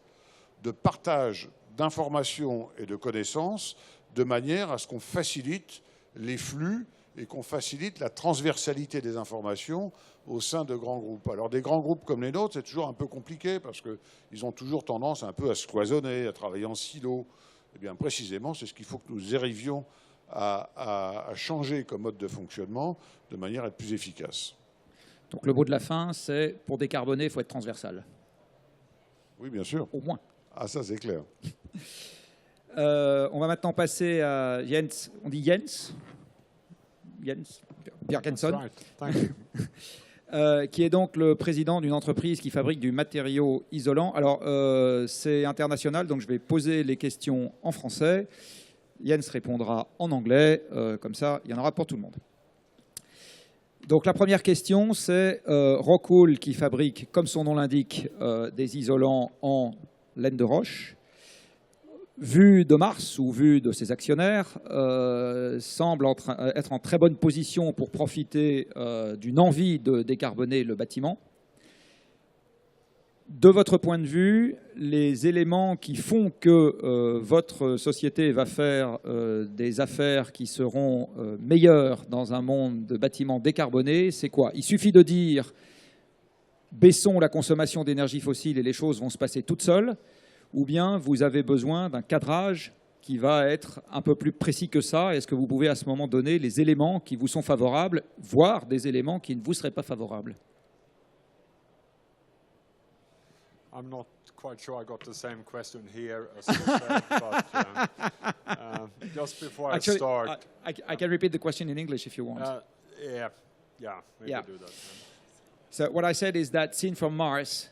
de partage d'informations et de connaissances de manière à ce qu'on facilite les flux et qu'on facilite la transversalité des informations au sein de grands groupes. Alors des grands groupes comme les nôtres, c'est toujours un peu compliqué parce qu'ils ont toujours tendance un peu à se cloisonner, à travailler en silo. Eh bien précisément, c'est ce qu'il faut que nous arrivions à changer comme mode de fonctionnement de manière à être plus efficace. Donc le mot de la fin, c'est pour décarboner, il faut être transversal. Oui, bien sûr. au moins. Ah, ça, c'est clair. On va maintenant passer à Jens. On dit Jens Bjerkenson, Right. Thank you. qui est donc le président d'une entreprise qui fabrique du matériau isolant. Alors, c'est international, donc je vais poser les questions en français. Jens répondra en anglais, comme ça, il y en aura pour tout le monde. Donc la première question, c'est Rockwool qui fabrique, comme son nom l'indique, des isolants en laine de roche. Vu de Mars ou vu de ses actionnaires, semble être en très bonne position pour profiter d'une envie de décarboner le bâtiment. De votre point de vue, les éléments qui font que votre société va faire des affaires qui seront meilleures dans un monde de bâtiments décarbonés, c'est quoi? Il suffit de dire « baissons la consommation d'énergie fossile et les choses vont se passer toutes seules », ou bien vous avez besoin d'un cadrage qui va être un peu plus précis que ça? Est-ce que vous pouvez à ce moment donner les éléments qui vous sont favorables, voire des éléments qui ne vous seraient pas favorables? I'm not quite sure I got the same question here as you said, but just before Actually, I start, I can repeat the question in English if you want. yeah, maybe Yeah. do that. So what I said is that seen from Mars,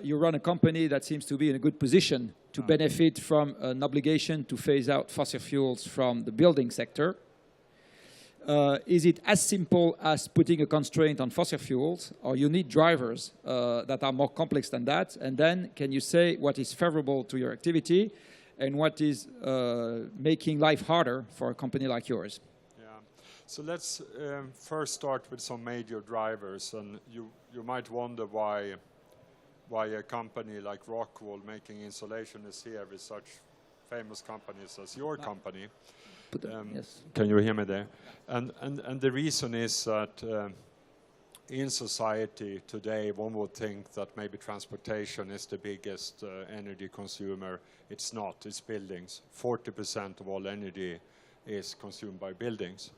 you run a company that seems to be in a good position to benefit from an obligation to phase out fossil fuels from the building sector. Is it as simple as putting a constraint on fossil fuels, or you need drivers that are more complex than that? And then can you say what is favorable to your activity and what is making life harder for a company like yours? Yeah. So let's first start with some major drivers, and you might wonder why a company like Rockwool making insulation is here with such famous companies as your company. Yes. Can you hear me there? And the reason is that in society today, one would think that maybe transportation is the biggest energy consumer. It's not, it's buildings. 40% of all energy is consumed by buildings.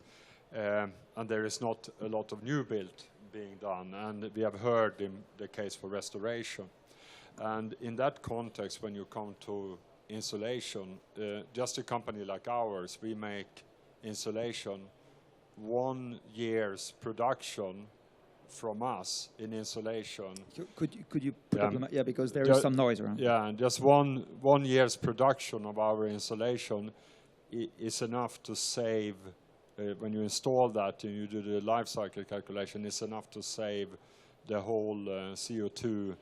And there is not a lot of new build being done. And we have heard in the case for restoration. And in that context, when you come to insulation, just a company like ours, we make insulation 1 year's production from us in insulation. Could you put up the yeah, because there is some noise around. Yeah, and just one year's production of our insulation is enough to save, when you install that and you do the life cycle calculation, it's enough to save the whole CO2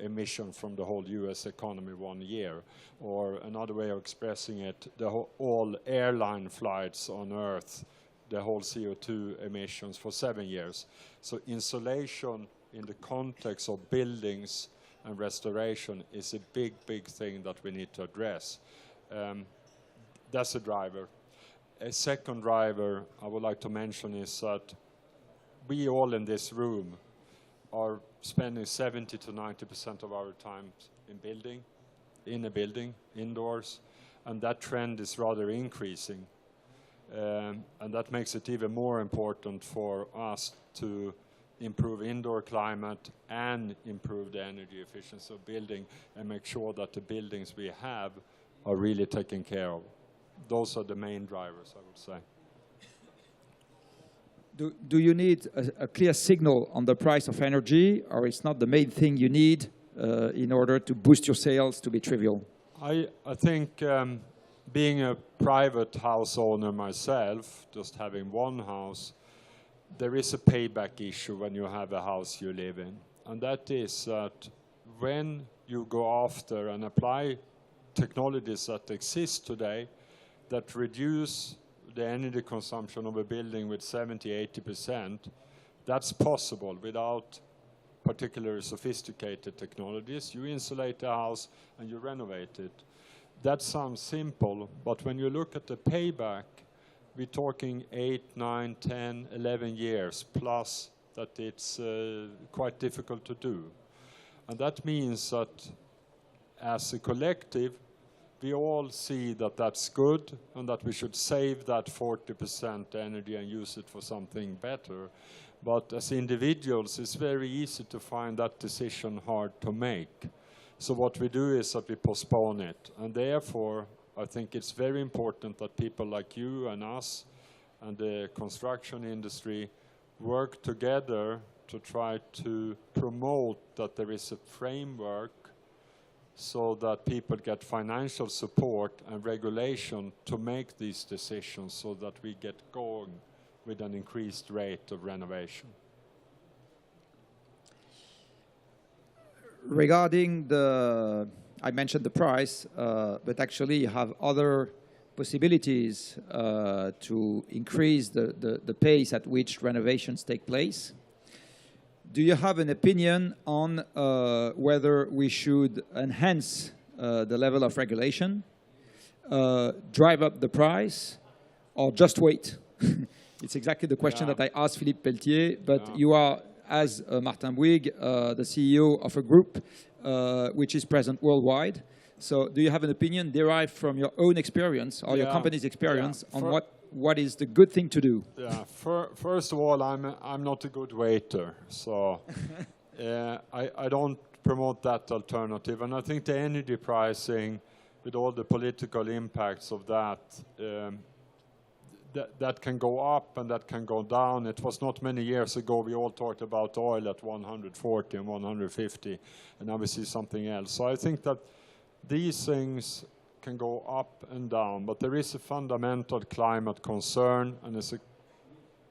emission from the whole US economy 1 year. Or another way of expressing it, all airline flights on Earth, the whole CO2 emissions for 7 years. So insulation in the context of buildings and restoration is a big, big thing that we need to address. That's a driver. A second driver I would like to mention is that we all in this room are spending 70 to 90% of our time in a building, indoors, and that trend is rather increasing. And that makes it even more important for us to improve indoor climate and improve the energy efficiency of building and make sure that the buildings we have are really taken care of. Those are the main drivers, I would say. Do you need a clear signal on the price of energy, or it's not the main thing you need in order to boost your sales to be trivial? I think being a private house owner myself, just having one house, there is a payback issue when you have a house you live in. And that is that when you go after and apply technologies that exist today that reduce the energy consumption of a building with 70–80%, that's possible without particularly sophisticated technologies. You insulate the house and you renovate it. That sounds simple, but when you look at the payback, we're talking 8, 9, 10, 11 years plus that it's quite difficult to do. And that means that as a collective, we all see that that's good and that we should save that 40% energy and use it for something better. But as individuals, it's very easy to find that decision hard to make. So what we do is that we postpone it. And therefore, I think it's very important that people like you and us and the construction industry work together to try to promote that there is a framework so that people get financial support and regulation to make these decisions so that we get going with an increased rate of renovation. Regarding I mentioned the price, but actually you have other possibilities to increase the pace at which renovations take place. Do you have an opinion on whether we should enhance the level of regulation, drive up the price, or just wait? It's exactly the question that I asked Philippe Pelletier, but you are, as Martin Bouygues, the CEO of a group which is present worldwide. So do you have an opinion derived from your own experience or your company's experience on what is the good thing to do? Yeah. First of all, I'm not a good waiter, so I don't promote that alternative. And I think the energy pricing, with all the political impacts of that, that can go up and that can go down. It was not many years ago we all talked about oil at 140 and 150, and now we see something else. So I think that these things can go up and down, but there is a fundamental climate concern and it's a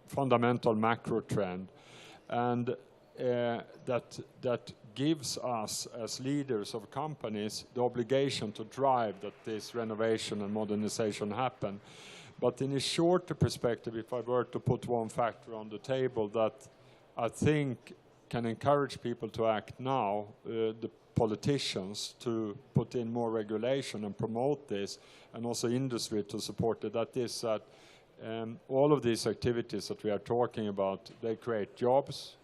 fundamental macro trend, and that gives us as leaders of companies the obligation to drive that this renovation and modernization happen. But in a shorter perspective, if I were to put one factor on the table that I think can encourage people to act now, the politicians to put in more regulation and promote this, and also industry to support it, that is that all of these activities that we are talking about, they create jobs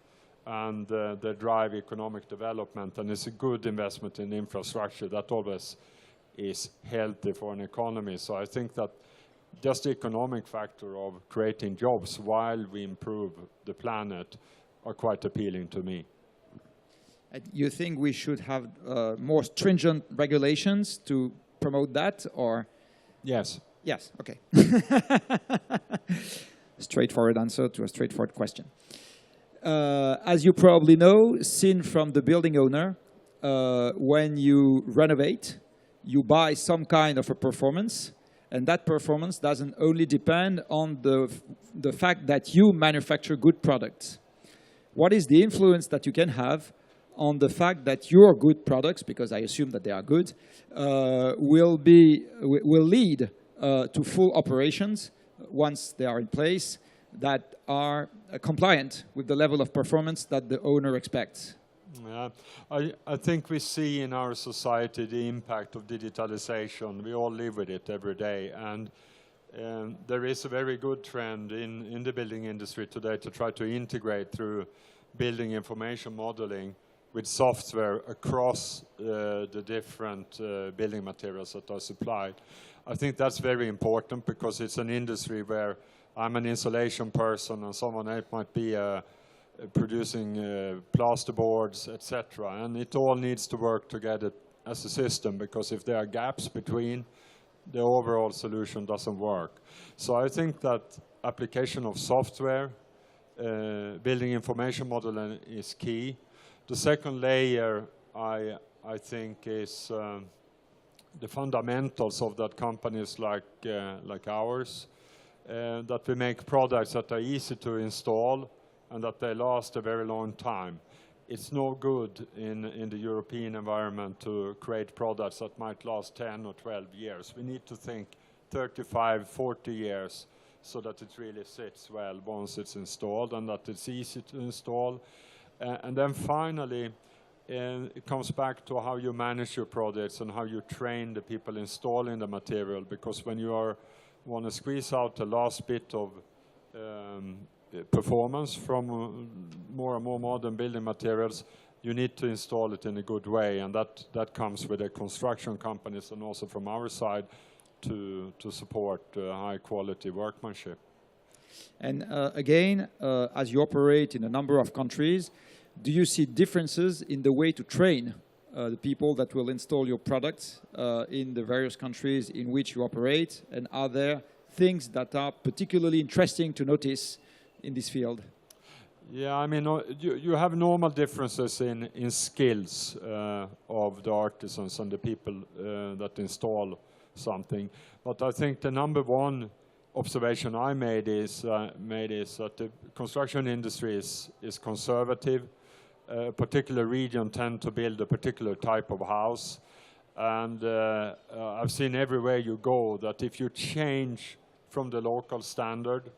and they drive economic development, and it's a good investment in infrastructure that always is healthy for an economy. So I think that just the economic factor of creating jobs while we improve the planet are quite appealing to me. You think we should have more stringent regulations to promote that, or? Yes. Yes, okay. Straightforward answer to a straightforward question. As you probably know, seen from the building owner, when you renovate, you buy some kind of a performance, and that performance doesn't only depend on the fact that you manufacture good products. What is the influence that you can have on the fact that your good products, because I assume that they are good, will lead to full operations once they are in place that are compliant with the level of performance that the owner expects? Yeah, I think we see in our society the impact of digitalization. We all live with it every day, and there is a very good trend in the building industry today to try to integrate through building information modeling with software across the different building materials that are supplied. I think that's very important because it's an industry where I'm an insulation person and someone else might be producing plasterboards, etc. And it all needs to work together as a system, because if there are gaps between, the overall solution doesn't work. So I think that application of software, building information modeling is key. The second layer, I think, is the fundamentals of that companies like ours, that we make products that are easy to install and that they last a very long time. It's no good in the European environment to create products that might last 10 or 12 years. We need to think 35, 40 years so that it really sits well once it's installed and that it's easy to install. And then finally, it comes back to how you manage your projects and how you train the people installing the material, because when you want to squeeze out the last bit of performance from more and more modern building materials, you need to install it in a good way, and that comes with the construction companies and also from our side to support high quality workmanship. And again, as you operate in a number of countries, do you see differences in the way to train the people that will install your products in the various countries in which you operate? And are there things that are particularly interesting to notice in this field? Yeah, I mean, you have normal differences in skills of the artisans and the people that install something. But I think the number one observation I made is that the construction industry is conservative. A particular region tend to build a particular type of house. And I've seen everywhere you go that if you change from the local standard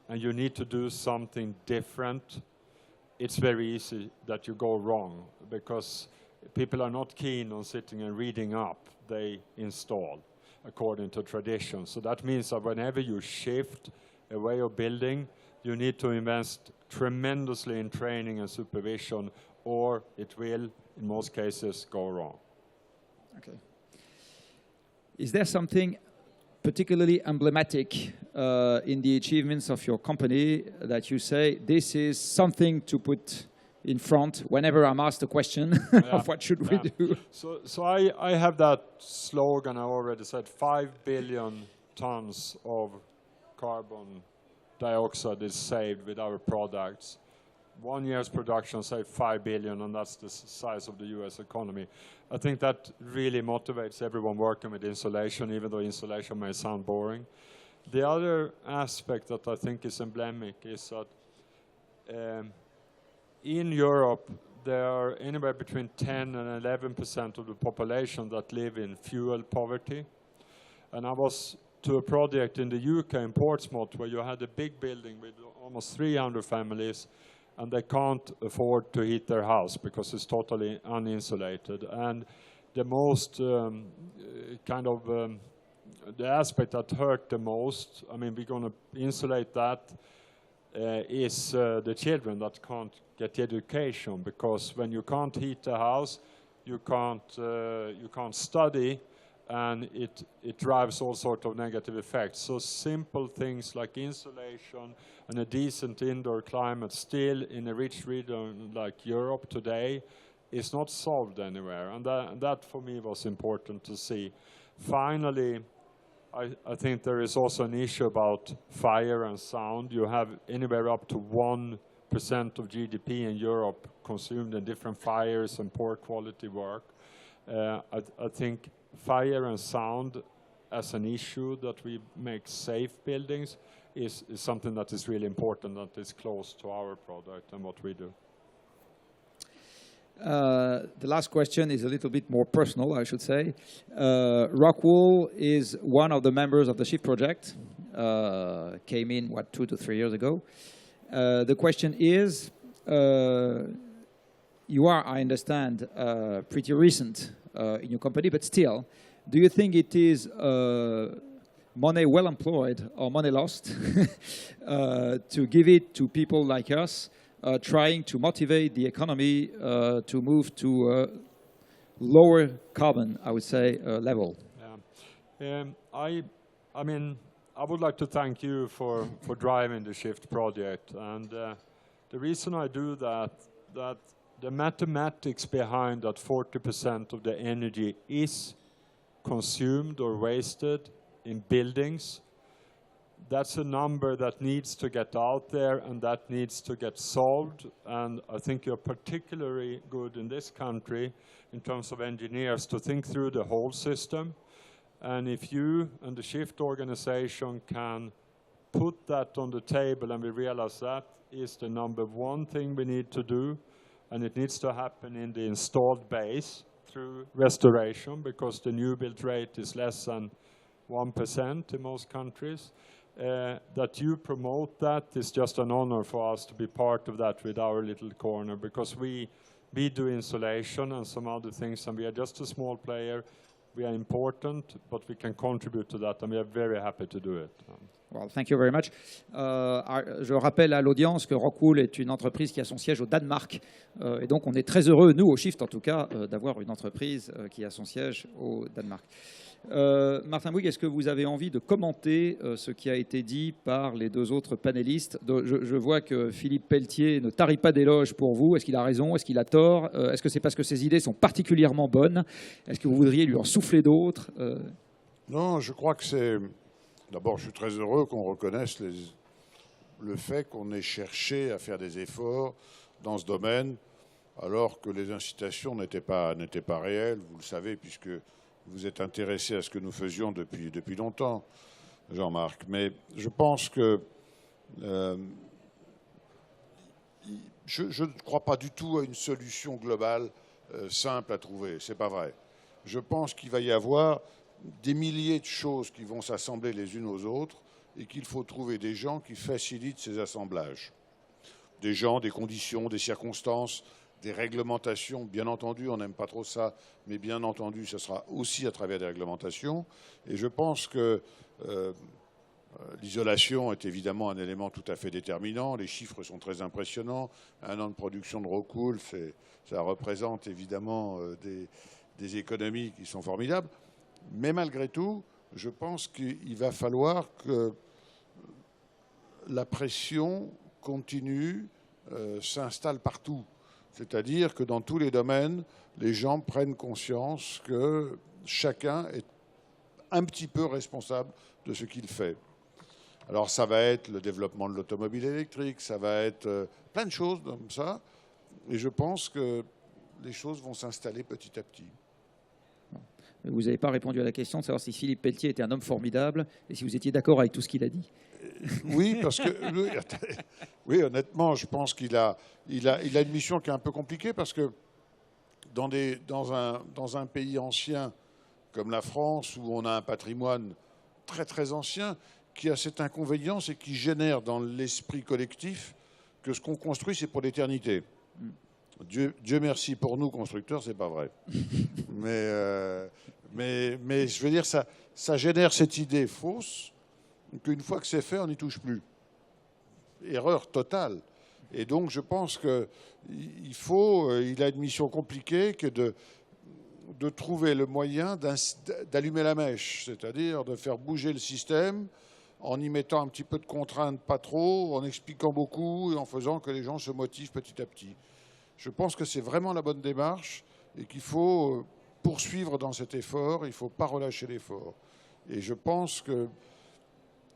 and you need to do something different, it's very easy that you go wrong, because people are not keen on sitting and reading up. They install according to tradition. So that means that whenever you shift a way of building, you need to invest tremendously in training and supervision, or it will, in most cases, go wrong. Okay. Is there something particularly emblematic in the achievements of your company that you say, this is something to put in front whenever I'm asked a question of what should we do? So I have that slogan I already said, 5 billion tons of carbon dioxide is saved with our products. 1 year's production saved 5 billion, and that's the size of the US economy. I think that really motivates everyone working with insulation, even though insulation may sound boring. The other aspect that I think is emblematic is that in Europe, there are anywhere between 10 and 11% of the population that live in fuel poverty. And I was to a project in the UK, in Portsmouth, where you had a big building with almost 300 families, and they can't afford to heat their house because it's totally uninsulated. And the most the aspect that hurt the most, I mean, we're going to insulate that, is the children that can't get education, because when you can't heat the house, you can't study, and it drives all sorts of negative effects. So simple things like insulation and a decent indoor climate still in a rich region like Europe today is not solved anywhere. And that for me was important to see. Finally, I think there is also an issue about fire and sound. You have anywhere up to 1% of GDP in Europe consumed in different fires and poor quality work. I think fire and sound as an issue that we make safe buildings is something that is really important, that is close to our product and what we do. The last question is a little bit more personal, I should say. Rockwool is one of the members of the SHIFT project, came in, 2 to 3 years ago. The question is, you are, I understand, pretty recent in your company, but still, do you think it is money well employed or money lost to give it to people like us, trying to motivate the economy to move to a lower carbon, I would say, level? Yeah. I mean, I would like to thank you for driving the SHIFT project. And the reason I do that the mathematics behind that 40% of the energy is consumed or wasted in buildings, that's a number that needs to get out there and that needs to get solved. And I think you're particularly good in this country in terms of engineers to think through the whole system. And if you and the SHIFT organization can put that on the table, and we realize that is the number one thing we need to do, and it needs to happen in the installed base through restoration, because the new build rate is less than 1% in most countries. That you promote that is just an honor for us to be part of that with our little corner, because we do insulation and some other things, and we are just a small player. We are important, but we can contribute to that, and we are very happy to do it. Well, thank you very much. Je rappelle à l'audience que Rockwool est une entreprise qui a son siège au Danemark. Et donc, on est très heureux, nous, au Shift en tout cas, d'avoir une entreprise qui a son siège au Danemark. Martin Bouygues, est-ce que vous avez envie de commenter ce qui a été dit par les deux autres panélistes? Je vois que Philippe Pelletier ne tarit pas d'éloges pour vous. Est-ce qu'il a raison? Est-ce qu'il a tort? Est-ce que c'est parce que ses idées sont particulièrement bonnes? Est-ce que vous voudriez lui en souffler d'autres? Non, je crois que c'est... D'abord, je suis très heureux qu'on reconnaisse le fait qu'on ait cherché à faire des efforts dans ce domaine, alors que les incitations n'étaient pas réelles, vous le savez, puisque vous êtes intéressé à ce que nous faisions depuis longtemps, Jean-Marc. Mais je pense que je ne crois pas du tout à une solution globale simple à trouver. C'est pas vrai. Je pense qu'il va y avoir des milliers de choses qui vont s'assembler les unes aux autres et qu'il faut trouver des gens qui facilitent ces assemblages. Des gens, des conditions, des circonstances, des réglementations. Bien entendu, on n'aime pas trop ça, mais bien entendu, ce sera aussi à travers des réglementations. Et je pense que l'isolation est évidemment un élément tout à fait déterminant. Les chiffres sont très impressionnants. Un an de production de Rockwool, ça représente évidemment des économies qui sont formidables. Mais malgré tout, je pense qu'il va falloir que la pression continue, s'installe partout. C'est-à-dire que dans tous les domaines, les gens prennent conscience que chacun est un petit peu responsable de ce qu'il fait. Alors ça va être le développement de l'automobile électrique, ça va être plein de choses comme ça. Et je pense que les choses vont s'installer petit à petit. Vous n'avez pas répondu à la question de savoir si Philippe Pelletier était un homme formidable et si vous étiez d'accord avec tout ce qu'il a dit. Oui, parce que oui, honnêtement, je pense qu'il a une mission qui est un peu compliquée parce que dans un pays ancien comme la France, où on a un patrimoine très très ancien, qui a cet inconvénient, c'est qu'il génère dans l'esprit collectif que ce qu'on construit, c'est pour l'éternité. Dieu merci pour nous, constructeurs, c'est pas vrai. Mais je veux dire, ça génère cette idée fausse qu'une fois que c'est fait, on n'y touche plus. Erreur totale. Et donc, je pense qu'il a une mission compliquée que de trouver le moyen d'allumer la mèche, c'est-à-dire de faire bouger le système en y mettant un petit peu de contraintes, pas trop, en expliquant beaucoup et en faisant que les gens se motivent petit à petit. Je pense que c'est vraiment la bonne démarche et qu'il faut poursuivre dans cet effort. Il ne faut pas relâcher l'effort. Et je pense que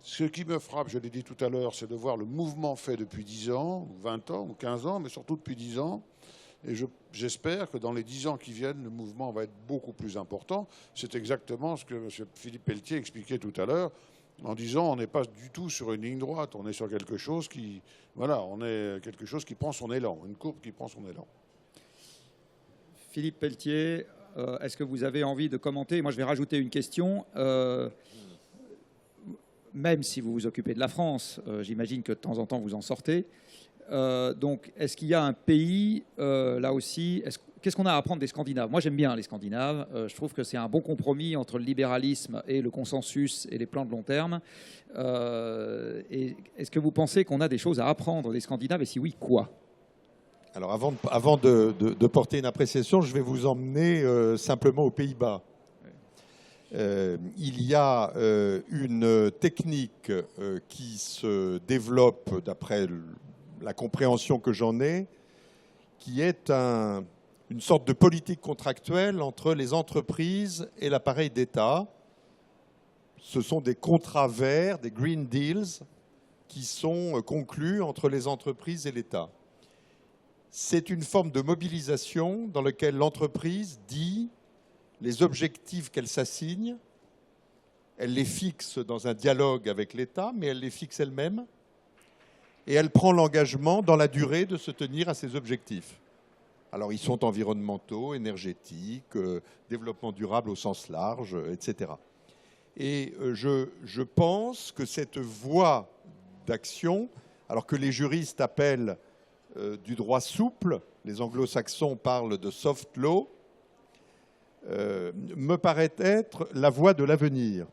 ce qui me frappe, je l'ai dit tout à l'heure, c'est de voir le mouvement fait depuis 10 ans, ou 20 ans, ou 15 ans, mais surtout depuis 10 ans. Et j'espère que dans les 10 ans qui viennent, le mouvement va être beaucoup plus important. C'est exactement ce que M. Philippe Pelletier expliquait tout à l'heure, en disant on n'est pas du tout sur une ligne droite, on est sur quelque chose qui, voilà, on est quelque chose qui prend son élan, une courbe qui prend son élan. Philippe Pelletier, est-ce que vous avez envie de commenter? Moi, je vais rajouter une question. Même si vous vous occupez de la France, j'imagine que de temps en temps vous en sortez. Donc, est-ce qu'il y a un pays, là aussi, qu'est-ce qu'on a à apprendre des Scandinaves? Moi, j'aime bien les Scandinaves. Je trouve que c'est un bon compromis entre le libéralisme et le consensus et les plans de long terme. Et est-ce que vous pensez qu'on a des choses à apprendre des Scandinaves? Et si oui, quoi? Alors, avant de porter une appréciation, je vais vous emmener simplement aux Pays-Bas. Il y a une technique qui se développe, d'après la compréhension que j'en ai, qui est une sorte de politique contractuelle entre les entreprises et l'appareil d'État. Ce sont des contrats verts, des Green Deals, qui sont conclus entre les entreprises et l'État. C'est une forme de mobilisation dans laquelle l'entreprise dit les objectifs qu'elle s'assigne, elle les fixe dans un dialogue avec l'État, mais elle les fixe elle-même, et elle prend l'engagement dans la durée de se tenir à ces objectifs. Alors, ils sont environnementaux, énergétiques, développement durable au sens large, etc. Et je pense que cette voie d'action, alors que les juristes appellent du droit souple, les anglo-saxons parlent de soft law, me paraît être la voie de l'avenir.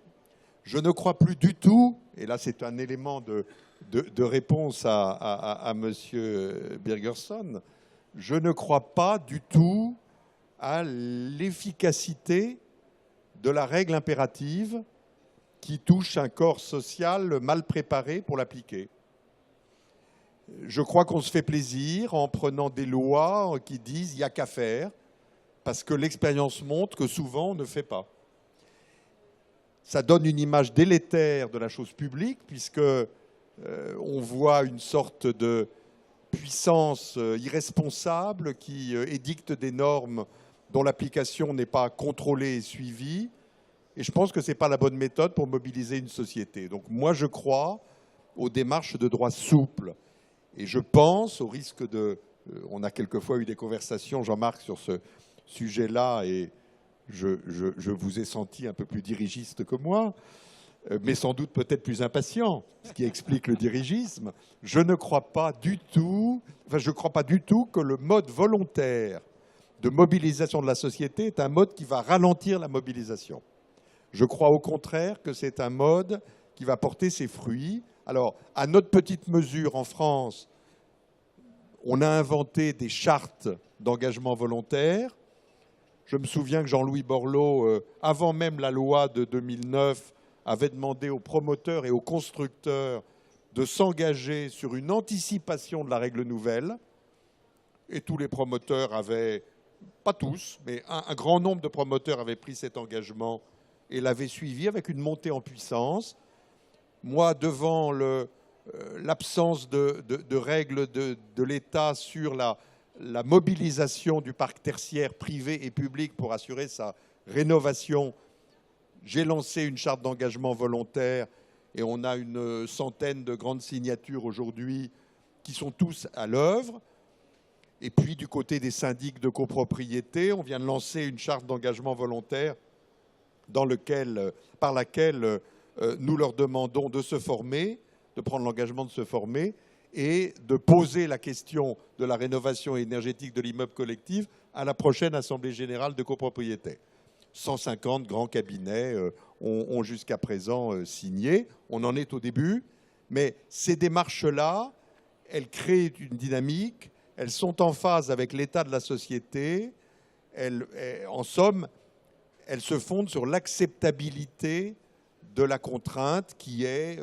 Je ne crois plus du tout, et là c'est un élément de réponse à M. Birgersson, je ne crois pas du tout à l'efficacité de la règle impérative qui touche un corps social mal préparé pour l'appliquer. Je crois qu'on se fait plaisir en prenant des lois qui disent « il n'y a qu'à faire », parce que l'expérience montre que souvent on ne fait pas. Ça donne une image délétère de la chose publique, puisque on voit une sorte de puissance irresponsable qui édicte des normes dont l'application n'est pas contrôlée et suivie. Et je pense que ce n'est pas la bonne méthode pour mobiliser une société. Donc moi, je crois aux démarches de droit souple. Et je pense, au risque de... on a quelquefois eu des conversations, Jean-Marc, sur ce sujet-là, et je vous ai senti un peu plus dirigiste que moi, mais sans doute peut-être plus impatient, ce qui explique le dirigisme. Je ne crois pas du tout, que le mode volontaire de mobilisation de la société est un mode qui va ralentir la mobilisation. Je crois au contraire que c'est un mode qui va porter ses fruits. Alors, à notre petite mesure en France, on a inventé des chartes d'engagement volontaire. Je me souviens que Jean-Louis Borloo, avant même la loi de 2009, avait demandé aux promoteurs et aux constructeurs de s'engager sur une anticipation de la règle nouvelle. Et tous les promoteurs avaient, pas tous, mais un grand nombre de promoteurs avaient pris cet engagement et l'avaient suivi avec une montée en puissance. Moi, devant l'absence de règles de l'État sur la mobilisation du parc tertiaire privé et public pour assurer sa rénovation, j'ai lancé une charte d'engagement volontaire et on a une centaine de grandes signatures aujourd'hui qui sont tous à l'œuvre. Et puis, du côté des syndics de copropriété, on vient de lancer une charte d'engagement volontaire par laquelle nous leur demandons de se former, de prendre l'engagement de se former et de poser la question de la rénovation énergétique de l'immeuble collectif à la prochaine Assemblée générale de copropriété. 150 grands cabinets ont jusqu'à présent signé. On en est au début, mais ces démarches-là, elles créent une dynamique, elles sont en phase avec l'état de la société, en somme, elles se fondent sur l'acceptabilité de la contrainte qui est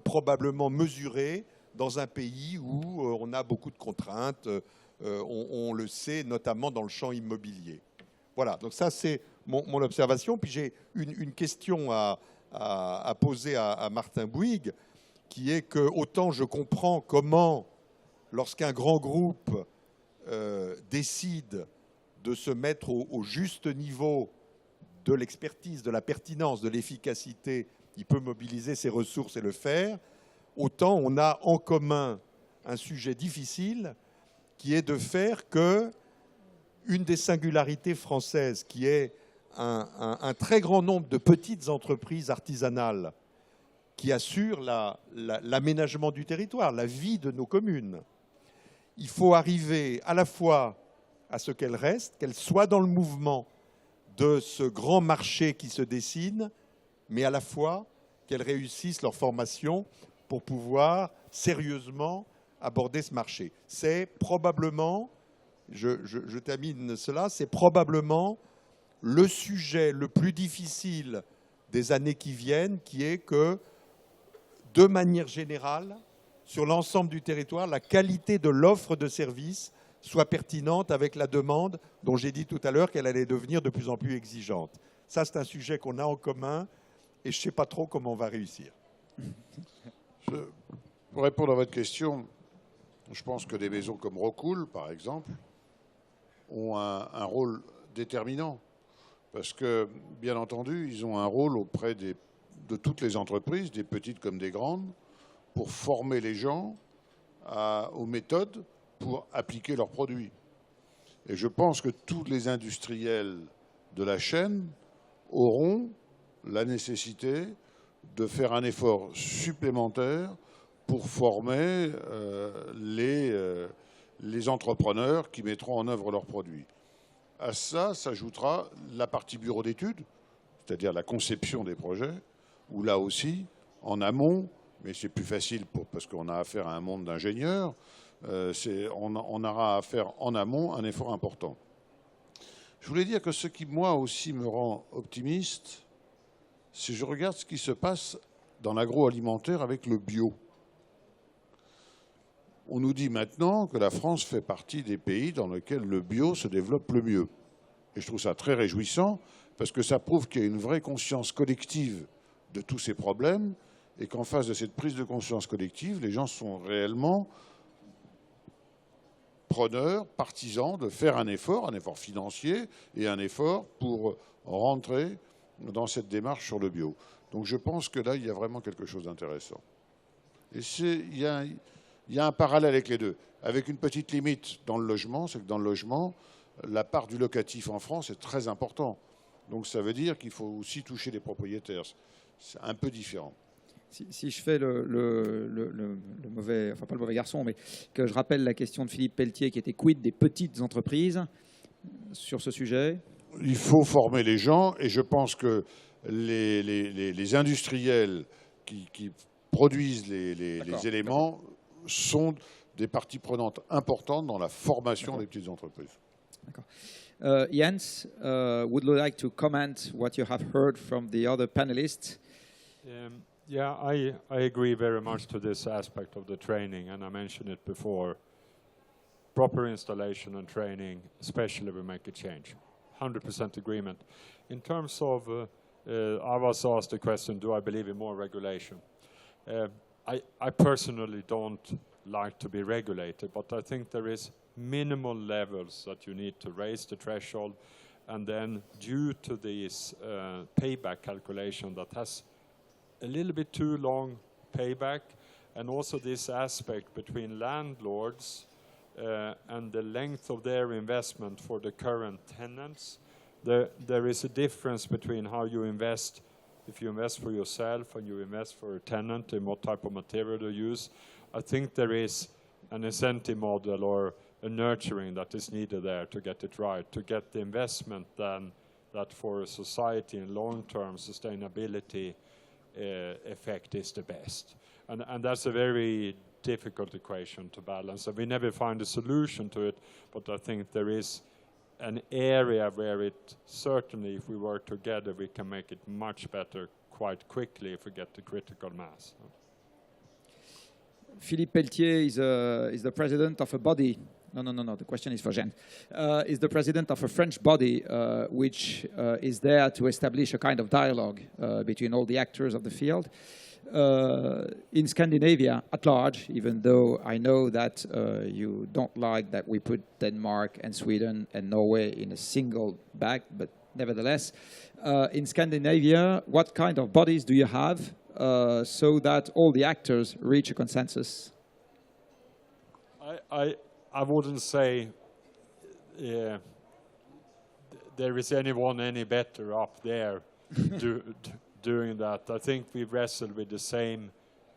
probablement mesurée dans un pays où on a beaucoup de contraintes, on le sait, notamment dans le champ immobilier. Voilà, donc ça c'est mon observation. Puis j'ai une question à poser à Martin Bouygues, qui est que autant je comprends comment, lorsqu'un grand groupe décide de se mettre au juste niveau de l'expertise, de la pertinence, de l'efficacité, il peut mobiliser ses ressources et le faire, autant on a en commun un sujet difficile qui est de faire que une des singularités françaises, qui est un très grand nombre de petites entreprises artisanales qui assurent l'aménagement du territoire, la vie de nos communes. Il faut arriver à la fois à ce qu'elles restent, qu'elles soient dans le mouvement de ce grand marché qui se dessine, mais à la fois qu'elles réussissent leur formation pour pouvoir sérieusement aborder ce marché. C'est probablement, je termine cela, c'est probablement le sujet le plus difficile des années qui viennent, qui est que, de manière générale, sur l'ensemble du territoire, la qualité de l'offre de services soit pertinente avec la demande dont j'ai dit tout à l'heure qu'elle allait devenir de plus en plus exigeante. Ça, c'est un sujet qu'on a en commun et je ne sais pas trop comment on va réussir. Pour répondre à votre question, je pense que des maisons comme Rockwool, par exemple, ont un rôle déterminant. Parce que, bien entendu, ils ont un rôle auprès de toutes les entreprises, des petites comme des grandes, pour former les gens aux méthodes pour appliquer leurs produits. Et je pense que tous les industriels de la chaîne auront la nécessité de faire un effort supplémentaire pour former les entrepreneurs qui mettront en œuvre leurs produits. À ça s'ajoutera la partie bureau d'études, c'est-à-dire la conception des projets, où là aussi, en amont, mais c'est plus facile parce qu'on a affaire à un monde d'ingénieurs, on aura à faire en amont un effort important. Je voulais dire que ce qui, moi aussi, me rend optimiste, c'est que je regarde ce qui se passe dans l'agroalimentaire avec le bio. On nous dit maintenant que la France fait partie des pays dans lesquels le bio se développe le mieux. Et je trouve ça très réjouissant parce que ça prouve qu'il y a une vraie conscience collective de tous ces problèmes et qu'en face de cette prise de conscience collective, les gens sont réellement preneurs, partisans de faire un effort financier et un effort pour rentrer dans cette démarche sur le bio. Donc je pense que là, il y a vraiment quelque chose d'intéressant. Et il y a un parallèle avec les deux, avec une petite limite dans le logement, c'est que dans le logement, la part du locatif en France est très importante. Donc ça veut dire qu'il faut aussi toucher les propriétaires. C'est un peu différent. Si je fais le mauvais, enfin pas le mauvais garçon, mais que je rappelle la question de Philippe Pelletier qui était quid des petites entreprises sur ce sujet. Il faut former les gens et je pense que les industriels qui produisent les éléments sont des parties prenantes importantes dans la formation des petites entreprises. D'accord. Jens, would you like to comment what you have heard from the other panelists? Yeah, I agree very much to this aspect of the training, and I mentioned it before. Proper installation and training, especially will make a change. 100% agreement. In terms of, I was asked the question, do I believe in more regulation? I personally don't like to be regulated, but I think there is minimal levels that you need to raise the threshold, and then due to this payback calculation that has a little bit too long payback, and also this aspect between landlords and the length of their investment for the current tenants, there is a difference between how you invest, if you invest for yourself and you invest for a tenant and what type of material to use. I think there is an incentive model or a nurturing that is needed there to get it right, to get the investment then that for a society and long-term sustainability effect is the best. And that's a very difficult equation to balance. And we never find a solution to it, but I think there is an area where it certainly, if we work together, we can make it much better quite quickly if we get the critical mass. Philippe Pelletier is the president of a body. No. The question is for Jean. Is the president of a French body which is there to establish a kind of dialogue between all the actors of the field. In Scandinavia at large, even though I know that you don't like that we put Denmark and Sweden and Norway in a single bag, but nevertheless, in Scandinavia, what kind of bodies do you have so that all the actors reach a consensus? I wouldn't say there is anyone any better up there doing that. I think we wrestle with the same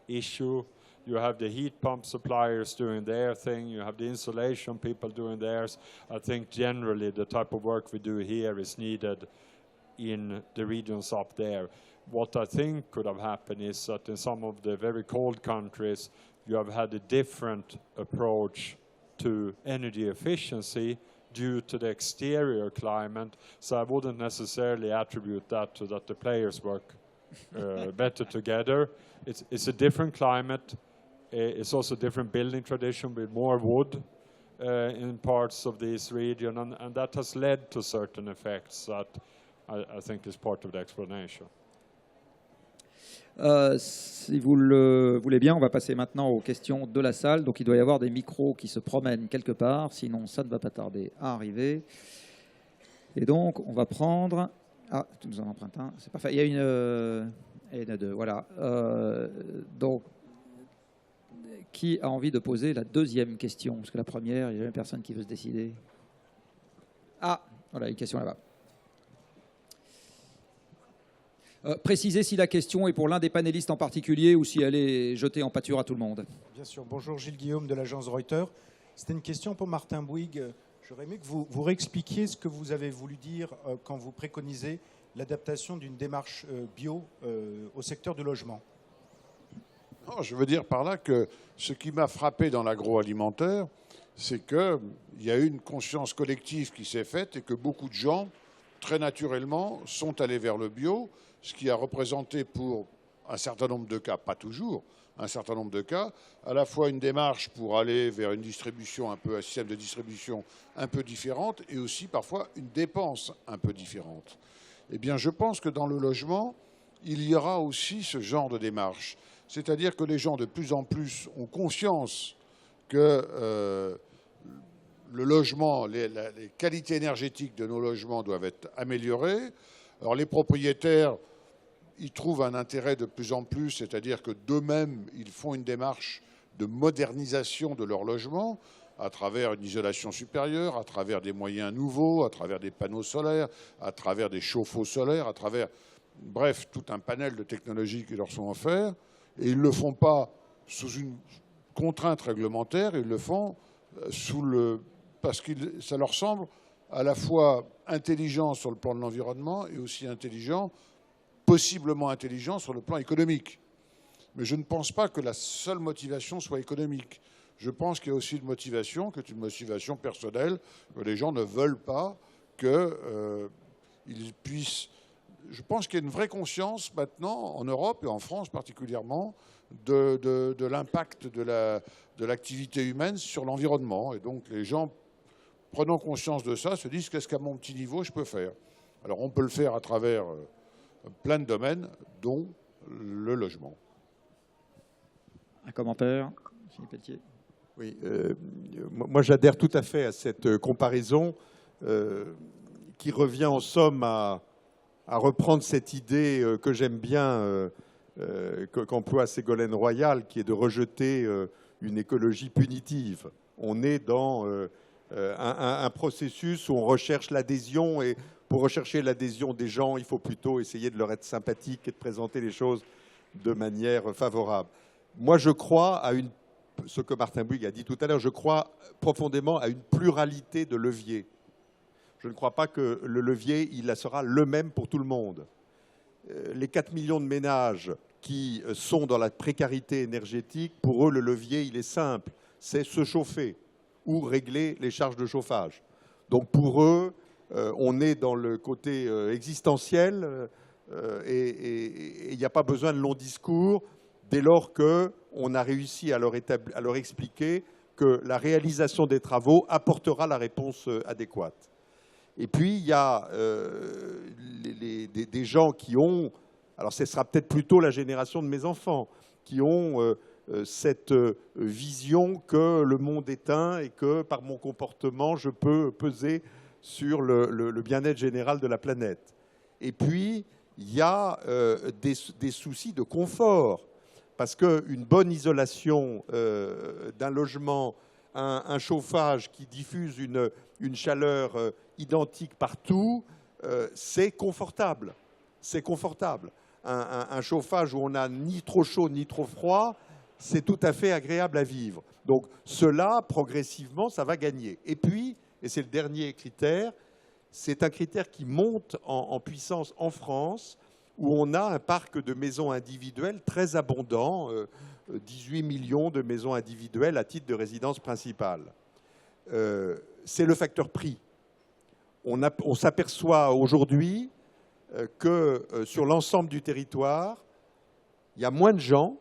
issue. You have the heat pump suppliers doing their thing. You have the insulation people doing theirs. I think generally the type of work we do here is needed in the regions up there. What I think could have happened is that in some of the very cold countries, you have had a different approach to energy efficiency due to the exterior climate. So I wouldn't necessarily attribute that to that the players work better together. It's a different climate. It's also a different building tradition with more wood in parts of this region. And that has led to certain effects that I think is part of the explanation. Si vous le voulez bien, on va passer maintenant aux questions de la salle. Donc il doit y avoir des micros qui se promènent quelque part, sinon ça ne va pas tarder à arriver. Et donc on va prendre... Ah, tu nous en empruntes un, c'est parfait. Il y a une deux, voilà. Donc, qui a envie de poser la deuxième question? Parce que la première, il n'y a jamais personne qui veut se décider. Ah, voilà, une question là-bas. Précisez si la question est pour l'un des panélistes en particulier ou si elle est jetée en pâture à tout le monde. Bien sûr. Bonjour, Gilles Guillaume de l'agence Reuters. C'était une question pour Martin Bouygues. J'aurais aimé que vous réexpliquiez ce que vous avez voulu dire quand vous préconisez l'adaptation d'une démarche bio au secteur du logement. Non, je veux dire par là que ce qui m'a frappé dans l'agroalimentaire, c'est qu'il y a eu une conscience collective qui s'est faite et que beaucoup de gens, très naturellement, sont allés vers le bio, ce qui a représenté pour un certain nombre de cas, pas toujours, un certain nombre de cas, à la fois une démarche pour aller vers une distribution un système de distribution un peu différente et aussi parfois une dépense un peu différente. Eh bien, je pense que dans le logement, il y aura aussi ce genre de démarche. C'est-à-dire que les gens de plus en plus ont conscience que le logement, les qualités énergétiques de nos logements doivent être améliorées. Alors les propriétaires y trouvent un intérêt de plus en plus, c'est-à-dire que d'eux-mêmes, ils font une démarche de modernisation de leur logement à travers une isolation supérieure, à travers des moyens nouveaux, à travers des panneaux solaires, à travers des chauffe-eau solaires, à travers, bref, tout un panel de technologies qui leur sont offertes. Et ils ne le font pas sous une contrainte réglementaire, ils le font parce que ça leur semble à la fois intelligent sur le plan de l'environnement et aussi intelligent, possiblement intelligent sur le plan économique. Mais je ne pense pas que la seule motivation soit économique. Je pense qu'il y a aussi une motivation, qui est une motivation personnelle, que les gens ne veulent pas qu'ils puissent... Je pense qu'il y a une vraie conscience maintenant, en Europe et en France particulièrement, de l'impact de l'activité humaine sur l'environnement. Et donc les gens, prenant conscience de ça, se disent qu'est-ce qu'à mon petit niveau je peux faire. Alors on peut le faire à travers plein de domaines, dont le logement. Un commentaire, Philippe Pelletier. Oui, moi j'adhère tout à fait à cette comparaison qui revient en somme à reprendre cette idée que j'aime bien, qu'emploie Ségolène Royal, qui est de rejeter une écologie punitive. On est dans un processus où on recherche l'adhésion, et pour rechercher l'adhésion des gens, il faut plutôt essayer de leur être sympathique et de présenter les choses de manière favorable. Moi, je crois à ce que Martin Bouygues a dit tout à l'heure, je crois profondément à une pluralité de leviers. Je ne crois pas que le levier, il sera le même pour tout le monde. Les 4 millions de ménages qui sont dans la précarité énergétique, pour eux, le levier, il est simple, c'est se chauffer ou régler les charges de chauffage. Donc pour eux, on est dans le côté existentiel et il n'y a pas besoin de longs discours dès lors qu'on a réussi à leur expliquer que la réalisation des travaux apportera la réponse adéquate. Et puis, il y a des gens qui ont, alors ce sera peut-être plutôt la génération de mes enfants, qui ont cette vision que le monde est un et que par mon comportement, je peux peser sur le bien-être général de la planète. Et puis, il y a des soucis de confort, parce qu'une bonne isolation d'un logement, un chauffage qui diffuse une chaleur identique partout, c'est confortable. C'est confortable. Un chauffage où on n'a ni trop chaud ni trop froid, c'est tout à fait agréable à vivre. Donc cela, progressivement, ça va gagner. Et puis, et c'est le dernier critère, c'est un critère qui monte en puissance en France, où on a un parc de maisons individuelles très abondant, 18 millions de maisons individuelles à titre de résidence principale. C'est le facteur prix. On s'aperçoit aujourd'hui que sur l'ensemble du territoire, il y a moins de gens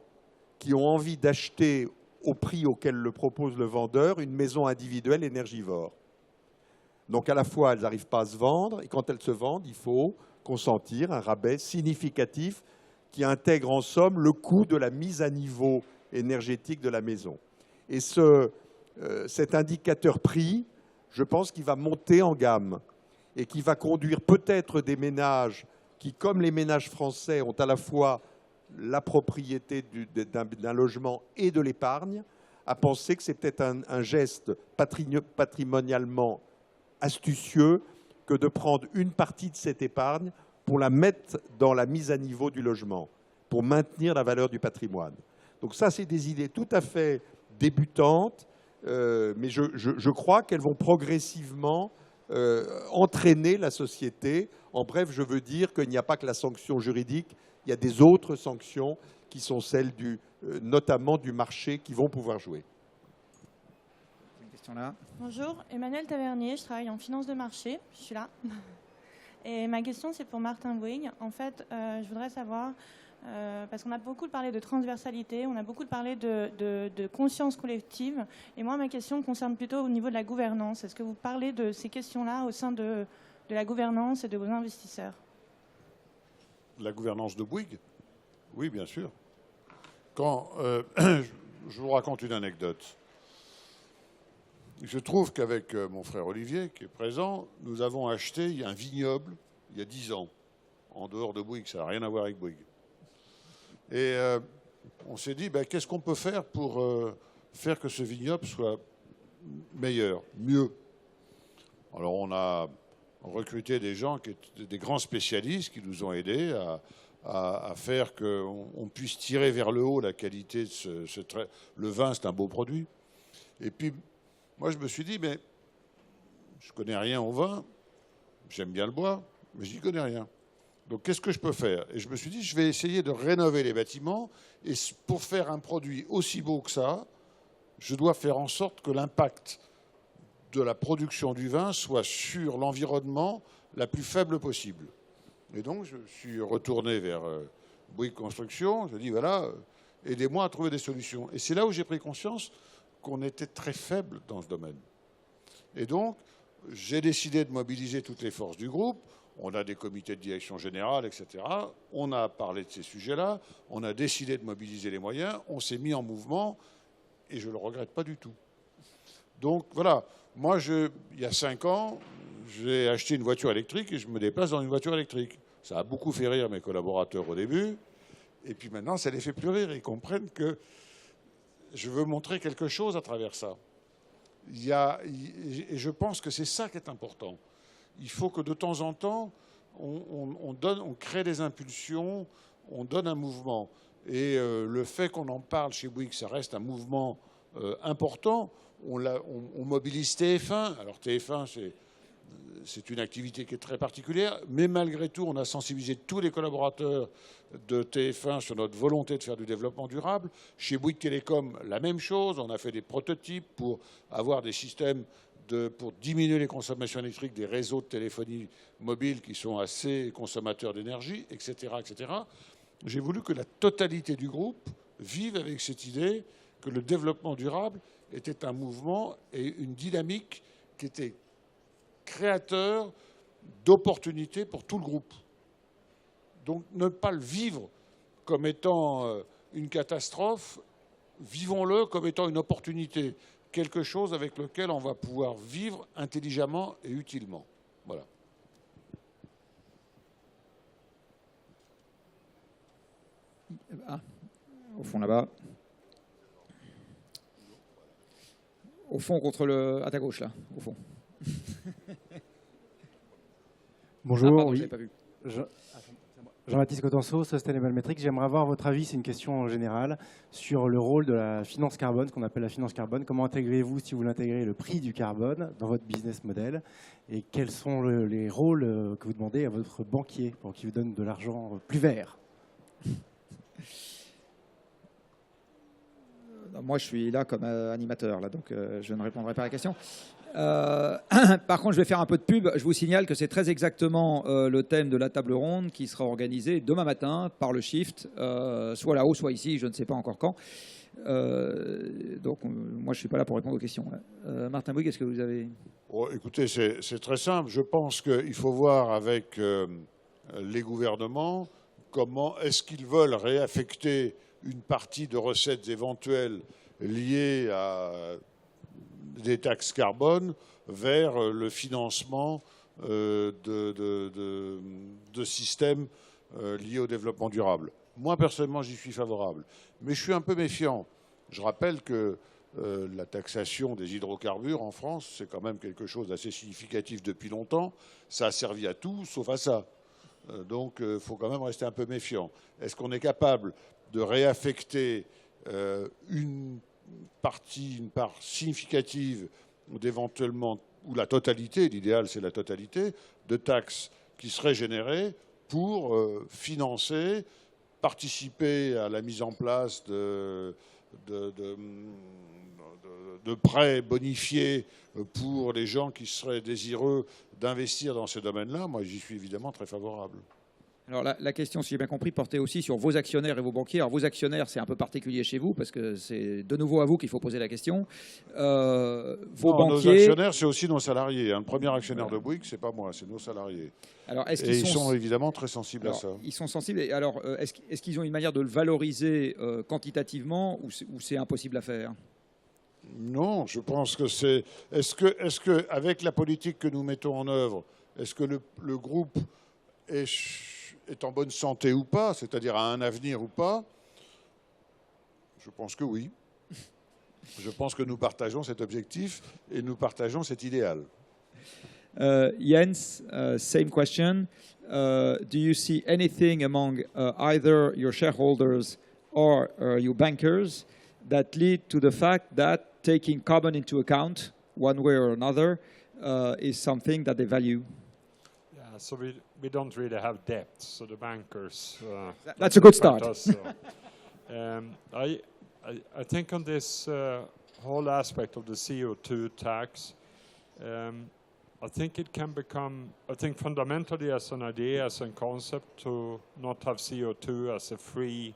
qui ont envie d'acheter au prix auquel le propose le vendeur une maison individuelle énergivore. Donc à la fois, elles n'arrivent pas à se vendre, et quand elles se vendent, il faut consentir un rabais significatif qui intègre en somme le coût de la mise à niveau énergétique de la maison. Et cet indicateur prix, je pense qu'il va monter en gamme et qui va conduire peut-être des ménages qui, comme les ménages français, ont à la fois la propriété d'un logement et de l'épargne, à penser que c'est peut-être un geste patrimonialement astucieux que de prendre une partie de cette épargne pour la mettre dans la mise à niveau du logement, pour maintenir la valeur du patrimoine. Donc ça, c'est des idées tout à fait débutantes mais je crois qu'elles vont progressivement entraîner la société. En bref, je veux dire qu'il n'y a pas que la sanction juridique, il y a des autres sanctions qui sont celles notamment du marché qui vont pouvoir jouer. Une question là. Bonjour, Emmanuel Tavernier, je travaille en finance de marché, je suis là. Et ma question, c'est pour Martin Bouygues. En fait, je voudrais savoir, parce qu'on a beaucoup parlé de transversalité, on a beaucoup parlé de conscience collective. Et moi, ma question concerne plutôt au niveau de la gouvernance. Est-ce que vous parlez de ces questions-là au sein de la gouvernance et de vos investisseurs? La gouvernance de Bouygues? Oui, bien sûr. Quand, je vous raconte une anecdote. Je trouve qu'avec mon frère Olivier, qui est présent, nous avons acheté un vignoble il y a 10 ans, en dehors de Bouygues, ça n'a rien à voir avec Bouygues. Et on s'est dit, ben, qu'est-ce qu'on peut faire pour faire que ce vignoble soit meilleur, mieux? Alors on a recruté des gens, des grands spécialistes qui nous ont aidés à faire qu'on puisse tirer vers le haut la qualité de le vin, c'est un beau produit. Et puis, moi, je me suis dit, mais je ne connais rien au vin, j'aime bien le boire, mais je n'y connais rien. Donc, qu'est-ce que je peux faire? Et je me suis dit, je vais essayer de rénover les bâtiments, et pour faire un produit aussi beau que ça, je dois faire en sorte que l'impact de la production du vin soit sur l'environnement la plus faible possible. Et donc, je suis retourné vers Bouygues Construction, je dis, voilà, aidez-moi à trouver des solutions. Et c'est là où j'ai pris conscience qu'on était très faible dans ce domaine. Et donc, j'ai décidé de mobiliser toutes les forces du groupe. On a des comités de direction générale, etc. On a parlé de ces sujets-là. On a décidé de mobiliser les moyens. On s'est mis en mouvement et je ne le regrette pas du tout. Donc, voilà. Moi, il y a 5 ans, j'ai acheté une voiture électrique et je me déplace dans une voiture électrique. Ça a beaucoup fait rire mes collaborateurs au début. Et puis maintenant, ça les fait plus rire. Ils comprennent que je veux montrer quelque chose à travers ça. Et je pense que c'est ça qui est important. Il faut que de temps en temps, on crée des impulsions, on donne un mouvement. Et le fait qu'on en parle chez Bouygues, ça reste un mouvement important. On mobilise TF1. Alors TF1, c'est une activité qui est très particulière, mais malgré tout, on a sensibilisé tous les collaborateurs de TF1 sur notre volonté de faire du développement durable. Chez Bouygues Télécom, la même chose. On a fait des prototypes pour avoir des systèmes pour diminuer les consommations électriques des réseaux de téléphonie mobile qui sont assez consommateurs d'énergie, etc., etc. J'ai voulu que la totalité du groupe vive avec cette idée que le développement durable était un mouvement et une dynamique qui était créateur d'opportunités pour tout le groupe. Donc ne pas le vivre comme étant une catastrophe, vivons-le comme étant une opportunité, quelque chose avec lequel on va pouvoir vivre intelligemment et utilement. Voilà. Ah, au fond là-bas. Au fond à ta gauche là, au fond. Bonjour, pardon, oui. j'avais pas vu. Jean-Baptiste Cotenceau, Sustainable Metrics. J'aimerais avoir votre avis, c'est une question générale, sur le rôle de la finance carbone, ce qu'on appelle la finance carbone. Comment intégrez-vous, si vous l'intégrez, le prix du carbone dans votre business model? Et quels sont les rôles que vous demandez à votre banquier pour qu'il vous donne de l'argent plus vert? Moi, je suis là comme animateur, là, donc je ne répondrai pas à la question. Par contre, je vais faire un peu de pub. Je vous signale que c'est très exactement le thème de la table ronde qui sera organisée demain matin par le Shift, soit là-haut, soit ici, je ne sais pas encore quand. Donc, moi, je ne suis pas là pour répondre aux questions. Martin Bouygues, est-ce que vous avez... Oh, écoutez, c'est très simple. Je pense qu'il faut voir avec les gouvernements comment est-ce qu'ils veulent réaffecter une partie de recettes éventuelles liées à des taxes carbone vers le financement de systèmes liés au développement durable. Moi, personnellement, j'y suis favorable. Mais je suis un peu méfiant. Je rappelle que la taxation des hydrocarbures en France, c'est quand même quelque chose d'assez significatif depuis longtemps. Ça a servi à tout, sauf à ça. Donc, il faut quand même rester un peu méfiant. Est-ce qu'on est capable de réaffecter une une part significative d'éventuellement, ou la totalité, l'idéal c'est la totalité, de taxes qui seraient générées pour financer, participer à la mise en place de prêts bonifiés pour les gens qui seraient désireux d'investir dans ces domaines-là. Moi, j'y suis évidemment très favorable. Alors la question, si j'ai bien compris, portait aussi sur vos actionnaires et vos banquiers. Alors vos actionnaires, c'est un peu particulier chez vous parce que c'est de nouveau à vous qu'il faut poser la question. Vos banquiers... Nos actionnaires, c'est aussi nos salariés. Le premier actionnaire de Bouygues, c'est pas moi, c'est nos salariés. Alors, et ils sont évidemment très sensibles à ça. Ils sont sensibles. Et alors, est-ce qu'ils ont une manière de le valoriser quantitativement ou c'est impossible à faire? Non, je pense que c'est... Est-ce que, avec la politique que nous mettons en œuvre, est-ce que le groupe est en bonne santé ou pas, c'est-à-dire a un avenir ou pas? Je pense que oui. Je pense que nous partageons cet objectif et nous partageons cet idéal. Jens, same question. Do you see anything among either your shareholders or your bankers that lead to the fact that taking carbon into account, one way or another, is something that they value? Yeah, so we don't really have debt, so the bankers... That's a good start. Us, so. I think on this whole aspect of the CO2 tax, I think it can become, I think fundamentally as an idea, as a concept, to not have CO2 as a free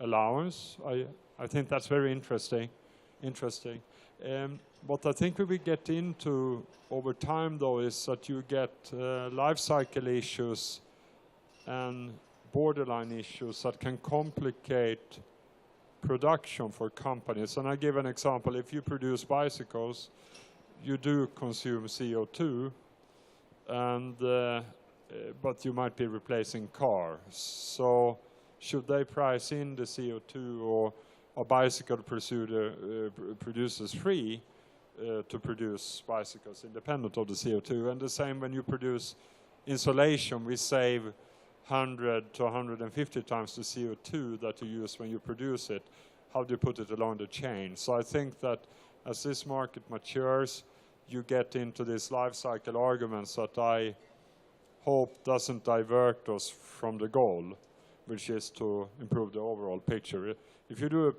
allowance. I think that's very interesting. What I think we will get into over time, though, is that you get life cycle issues and borderline issues that can complicate production for companies. And I give an example. If you produce bicycles, you do consume CO2, and but you might be replacing cars. So should they price in the CO2, or a bicycle produces free to produce bicycles independent of the CO2? And the same when you produce insulation, we save 100 to 150 times the CO2 that you use when you produce it. How do you put it along the chain? So I think that as this market matures, you get into these life cycle arguments that I hope doesn't divert us from the goal, which is to improve the overall picture. If you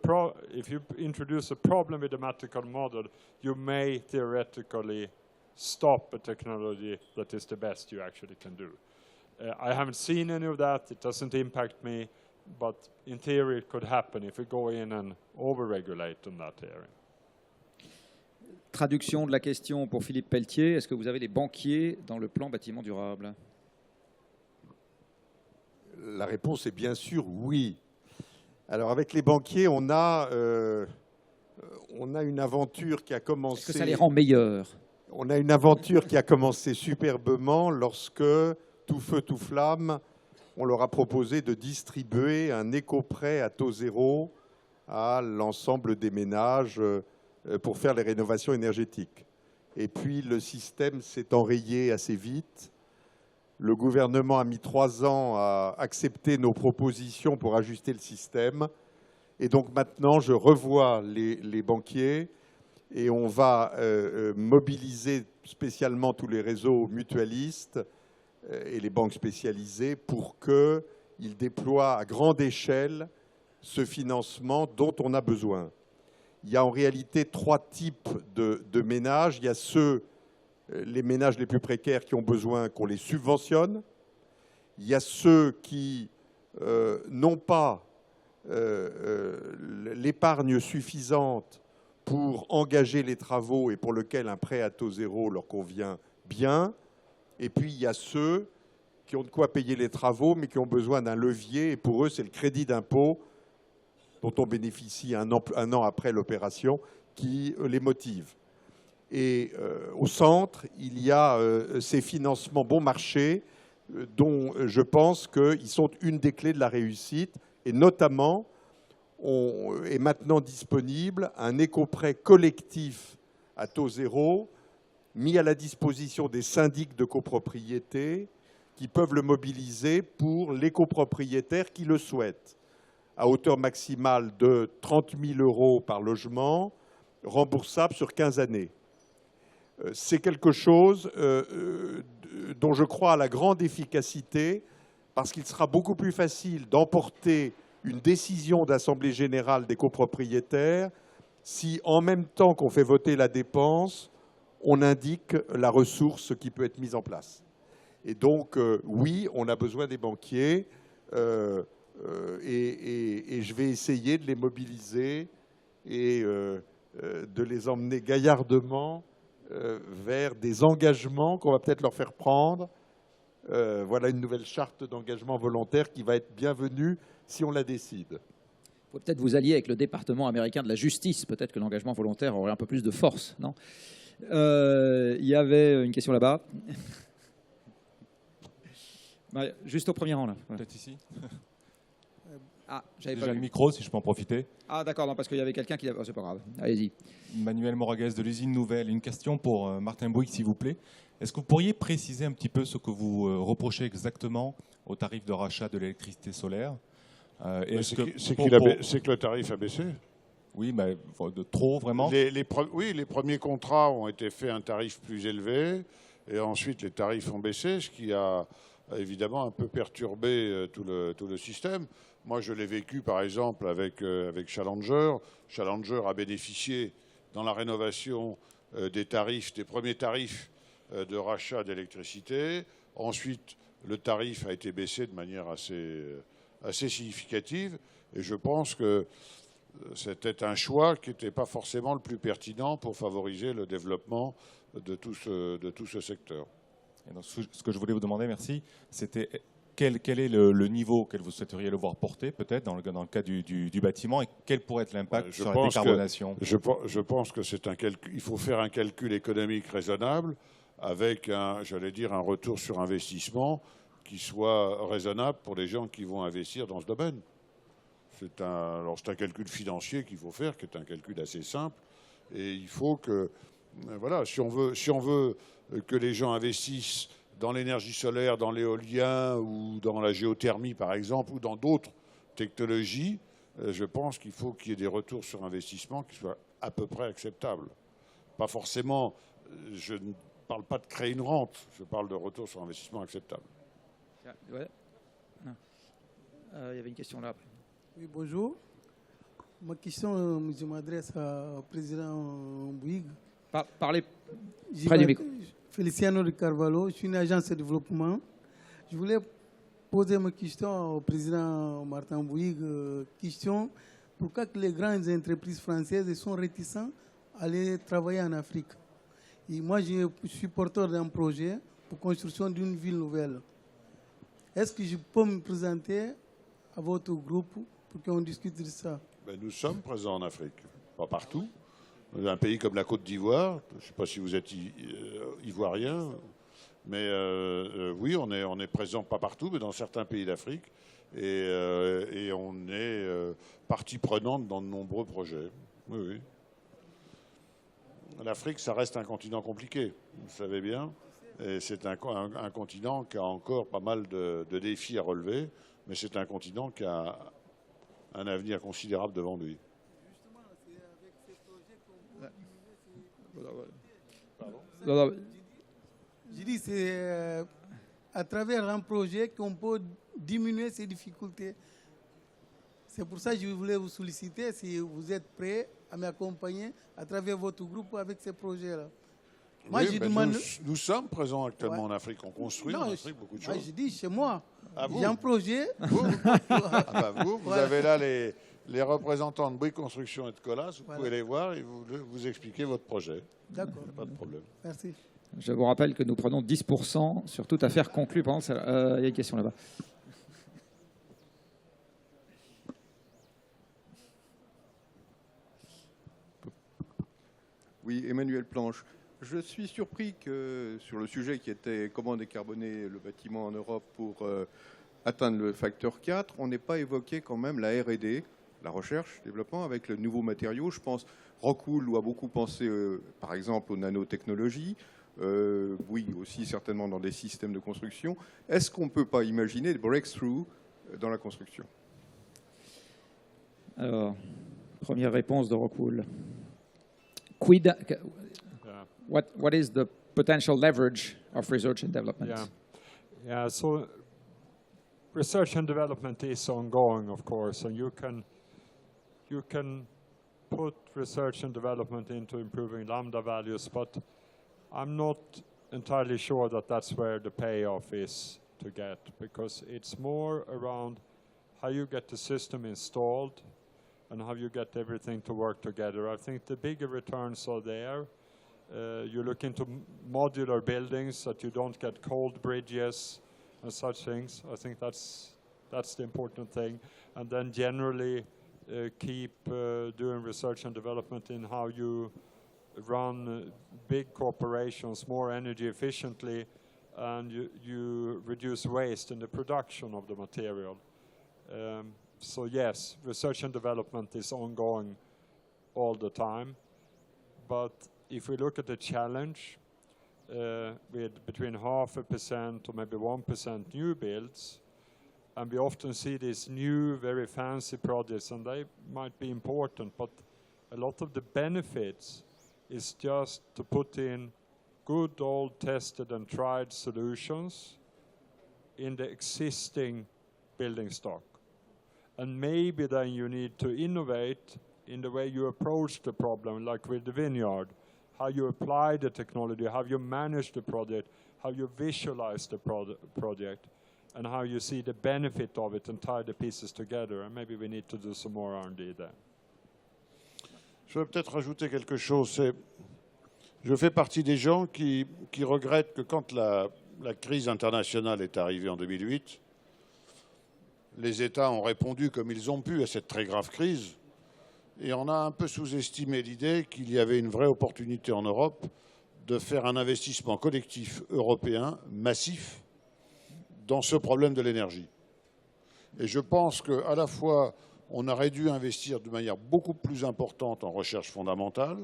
introduce a problem with the mathematical model, you may theoretically stop a technology that is the best you actually can do. I haven't seen any of that. It doesn't impact me, but in theory it could happen if we go in and over-regulate in that area. Traduction de la question pour Philippe Pelletier. Est-ce que vous avez des banquiers dans le plan bâtiment durable? La réponse est bien sûr oui. Alors avec les banquiers, on a une aventure qui a commencé... Est-ce que ça les rend meilleurs? On a une aventure qui a commencé superbement lorsque, tout feu, tout flamme, on leur a proposé de distribuer un éco-prêt à taux zéro à l'ensemble des ménages pour faire les rénovations énergétiques. Et puis le système s'est enrayé assez vite. Le gouvernement a mis 3 ans à accepter nos propositions pour ajuster le système. Et donc maintenant, je revois les banquiers et on va mobiliser spécialement tous les réseaux mutualistes et les banques spécialisées pour qu'ils déploient à grande échelle ce financement dont on a besoin. Il y a en réalité 3 types de ménages. Il y a les ménages les plus précaires qui ont besoin qu'on les subventionne. Il y a ceux qui n'ont pas l'épargne suffisante pour engager les travaux et pour lesquels un prêt à taux zéro leur convient bien. Et puis il y a ceux qui ont de quoi payer les travaux mais qui ont besoin d'un levier. Et pour eux, c'est le crédit d'impôt dont on bénéficie un an après l'opération qui les motive. Et au centre, il y a ces financements bon marché dont je pense qu'ils sont une des clés de la réussite. Et notamment, est maintenant disponible un éco-prêt collectif à taux zéro mis à la disposition des syndics de copropriété qui peuvent le mobiliser pour les copropriétaires qui le souhaitent. à hauteur maximale de 30 000 € par logement, remboursable sur 15 années. C'est quelque chose dont je crois à la grande efficacité, parce qu'il sera beaucoup plus facile d'emporter une décision d'Assemblée générale des copropriétaires si, en même temps qu'on fait voter la dépense, on indique la ressource qui peut être mise en place. Et donc, oui, on a besoin des banquiers et je vais essayer de les mobiliser et de les emmener gaillardement vers des engagements qu'on va peut-être leur faire prendre. Voilà une nouvelle charte d'engagement volontaire qui va être bienvenue si on la décide. Il faut peut-être vous allier avec le département américain de la justice. Peut-être que l'engagement volontaire aurait un peu plus de force, non ? Il y avait une question là-bas. Juste au premier rang, là. Peut-être ici. Ah, j'avais Déjà pas le vu. micro, si je peux en profiter. Ah, d'accord, non, parce qu'il y avait quelqu'un qui... Oh, c'est pas grave. Allez-y. Manuel Moraguez de l'usine Nouvelle. Une question pour Martin Bouygues, s'il vous plaît. Est-ce que vous pourriez préciser un petit peu ce que vous reprochez exactement au tarif de rachat de l'électricité solaire ? C'est que le tarif a baissé. Oui, mais de trop, vraiment. Oui, les premiers contrats ont été faits à un tarif plus élevé, et ensuite les tarifs ont baissé, ce qui a évidemment un peu perturbé tout le système. Moi, je l'ai vécu, par exemple, avec Challenger. Challenger a bénéficié, dans la rénovation, des premiers tarifs de rachat d'électricité. Ensuite, le tarif a été baissé de manière assez significative, et je pense que c'était un choix qui n'était pas forcément le plus pertinent pour favoriser le développement de tout ce secteur. Et donc, ce que je voulais vous demander, merci, c'était quel est le niveau que vous souhaiteriez le voir porter, peut-être, dans le cas du bâtiment, et quel pourrait être l'impact sur la décarbonation ? Je pense que il faut faire un calcul économique raisonnable avec un retour sur investissement qui soit raisonnable pour les gens qui vont investir dans ce domaine. C'est un calcul financier qu'il faut faire, qui est un calcul assez simple. Et il faut que, voilà, si on veut que les gens investissent dans l'énergie solaire, dans l'éolien ou dans la géothermie, par exemple, ou dans d'autres technologies, je pense qu'il faut qu'il y ait des retours sur investissement qui soient à peu près acceptables. Pas forcément, je ne parle pas de créer une rente, je parle de retour sur investissement acceptable. Ouais. Il y avait une question là après. Oui, bonjour. Ma question, je m'adresse au président Bouygues. Parlez près du micro. Feliciano de Carvalho, je suis une agence de développement. Je voulais poser ma question au président Martin Bouygues. Question, pourquoi que les grandes entreprises françaises sont réticentes à aller travailler en Afrique? Et moi, je suis porteur d'un projet pour construction d'une ville nouvelle. Est-ce que je peux me présenter à votre groupe pour qu'on discute de ça? Nous sommes présents en Afrique, pas partout. Un pays comme la Côte d'Ivoire, je ne sais pas si vous êtes ivoirien, mais oui, on est présent pas partout, mais dans certains pays d'Afrique, et on est partie prenante dans de nombreux projets. Oui, oui. L'Afrique, ça reste un continent compliqué, vous le savez bien. Et c'est un continent qui a encore pas mal de défis à relever, mais c'est un continent qui a un avenir considérable devant lui. Justement, c'est avec ces projets qu'on peut Je dis, c'est à travers un projet qu'on peut diminuer ces difficultés. C'est pour ça que je voulais vous solliciter si vous êtes prêts à m'accompagner à travers votre groupe avec ces projets-là. Moi, Oui, nous sommes présents actuellement en Afrique. On construit en Afrique beaucoup de choses. Je dis chez moi. Ah, j'ai un projet. Vous avez là les représentants de Bouygues Construction et de Colas. Vous pouvez les voir et vous expliquer votre projet. D'accord. Pas de problème. Merci. Je vous rappelle que nous prenons 10% sur toute affaire conclue. Il y a une question là-bas. Oui, Emmanuel Planche. Je suis surpris que sur le sujet qui était comment décarboner le bâtiment en Europe pour atteindre le facteur 4, on n'ait pas évoqué quand même la R&D, la recherche, développement avec le nouveau matériau. Je pense Rockwool a beaucoup pensé par exemple aux nanotechnologies, oui aussi certainement dans des systèmes de construction. Est-ce qu'on ne peut pas imaginer des breakthroughs dans la construction ? Alors, première réponse de Rockwool. What is the potential leverage of research and development? Yeah. So research and development is ongoing, of course, and you can put research and development into improving lambda values, but I'm not entirely sure that that's where the payoff is to get, because it's more around how you get the system installed and how you get everything to work together. I think the bigger returns are there. You look into modular buildings that you don't get cold bridges and such things. I think that's the important thing. And then generally keep doing research and development in how you run big corporations more energy efficiently, and you reduce waste in the production of the material. So yes, research and development is ongoing all the time. But if we look at the challenge with between 0.5% to maybe 1% new builds, and we often see these new, very fancy projects, and they might be important, but a lot of the benefits is just to put in good old tested and tried solutions in the existing building stock. And maybe then you need to innovate in the way you approach the problem, like with the vineyard, how you apply the technology, how you manage the project, how you visualize the project, and how you see the benefit of it and tie the pieces together. And maybe we need to do some more R&D there. Je veux peut-être rajouter quelque chose. Je fais partie des gens qui regrettent que quand la crise internationale est arrivée en 2008, les États ont répondu comme ils ont pu à cette très grave crise, et on a un peu sous-estimé l'idée qu'il y avait une vraie opportunité en Europe de faire un investissement collectif européen massif dans ce problème de l'énergie. Et je pense qu'à la fois, on aurait dû investir de manière beaucoup plus importante en recherche fondamentale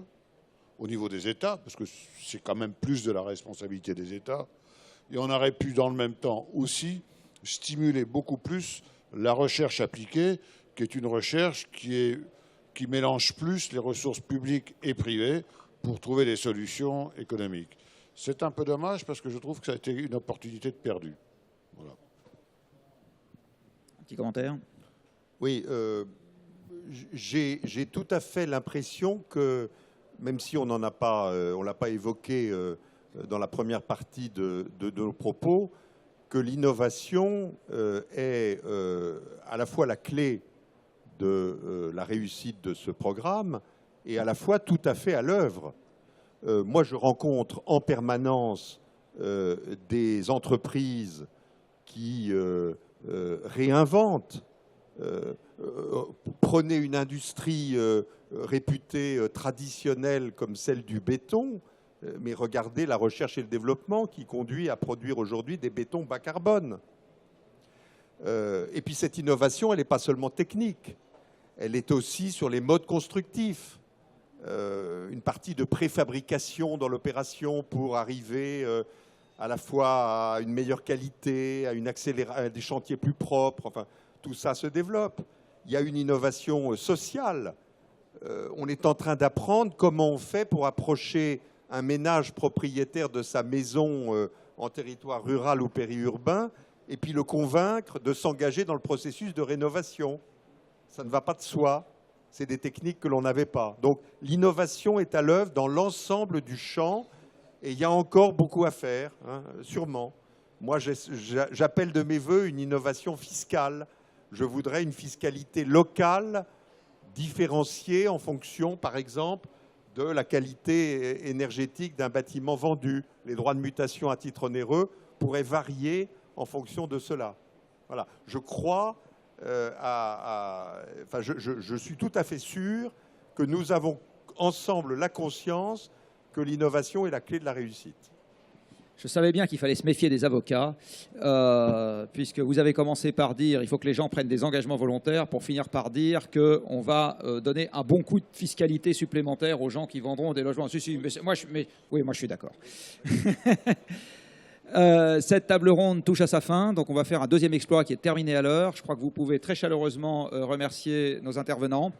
au niveau des États, parce que c'est quand même plus de la responsabilité des États, et on aurait pu dans le même temps aussi stimuler beaucoup plus la recherche appliquée, qui est une recherche qui mélange plus les ressources publiques et privées pour trouver des solutions économiques. C'est un peu dommage parce que je trouve que ça a été une opportunité de perdue. Voilà. Un petit commentaire ? Oui, j'ai tout à fait l'impression que, même si on n'en a pas, on l'a pas évoqué dans la première partie de nos propos, que l'innovation est à la fois la clé de la réussite de ce programme et à la fois tout à fait à l'œuvre. Moi, je rencontre en permanence des entreprises qui réinventent. Prenez une industrie réputée traditionnelle comme celle du béton, mais regardez la recherche et le développement qui conduit à produire aujourd'hui des bétons bas carbone. Et puis cette innovation, elle n'est pas seulement technique, elle est aussi sur les modes constructifs. Une partie de préfabrication dans l'opération pour arriver à la fois à une meilleure qualité, à des chantiers plus propres, enfin, tout ça se développe. Il y a une innovation sociale. On est en train d'apprendre comment on fait pour approcher un ménage propriétaire de sa maison en territoire rural ou périurbain et puis le convaincre de s'engager dans le processus de rénovation. Ça ne va pas de soi. C'est des techniques que l'on n'avait pas. Donc l'innovation est à l'œuvre dans l'ensemble du champ et il y a encore beaucoup à faire, hein, sûrement. Moi, j'appelle de mes voeux une innovation fiscale. Je voudrais une fiscalité locale différenciée en fonction, par exemple, de la qualité énergétique d'un bâtiment vendu. Les droits de mutation à titre onéreux pourraient varier en fonction de cela. Voilà. Je crois, enfin, je suis tout à fait sûr que nous avons ensemble la conscience que l'innovation est la clé de la réussite. Je savais bien qu'il fallait se méfier des avocats, puisque vous avez commencé par dire qu'il faut que les gens prennent des engagements volontaires pour finir par dire qu'on va donner un bon coup de fiscalité supplémentaire aux gens qui vendront des logements. Oui, moi je suis d'accord. Cette table ronde touche à sa fin, donc on va faire un deuxième exploit qui est terminé à l'heure. Je crois que vous pouvez très chaleureusement remercier nos intervenants.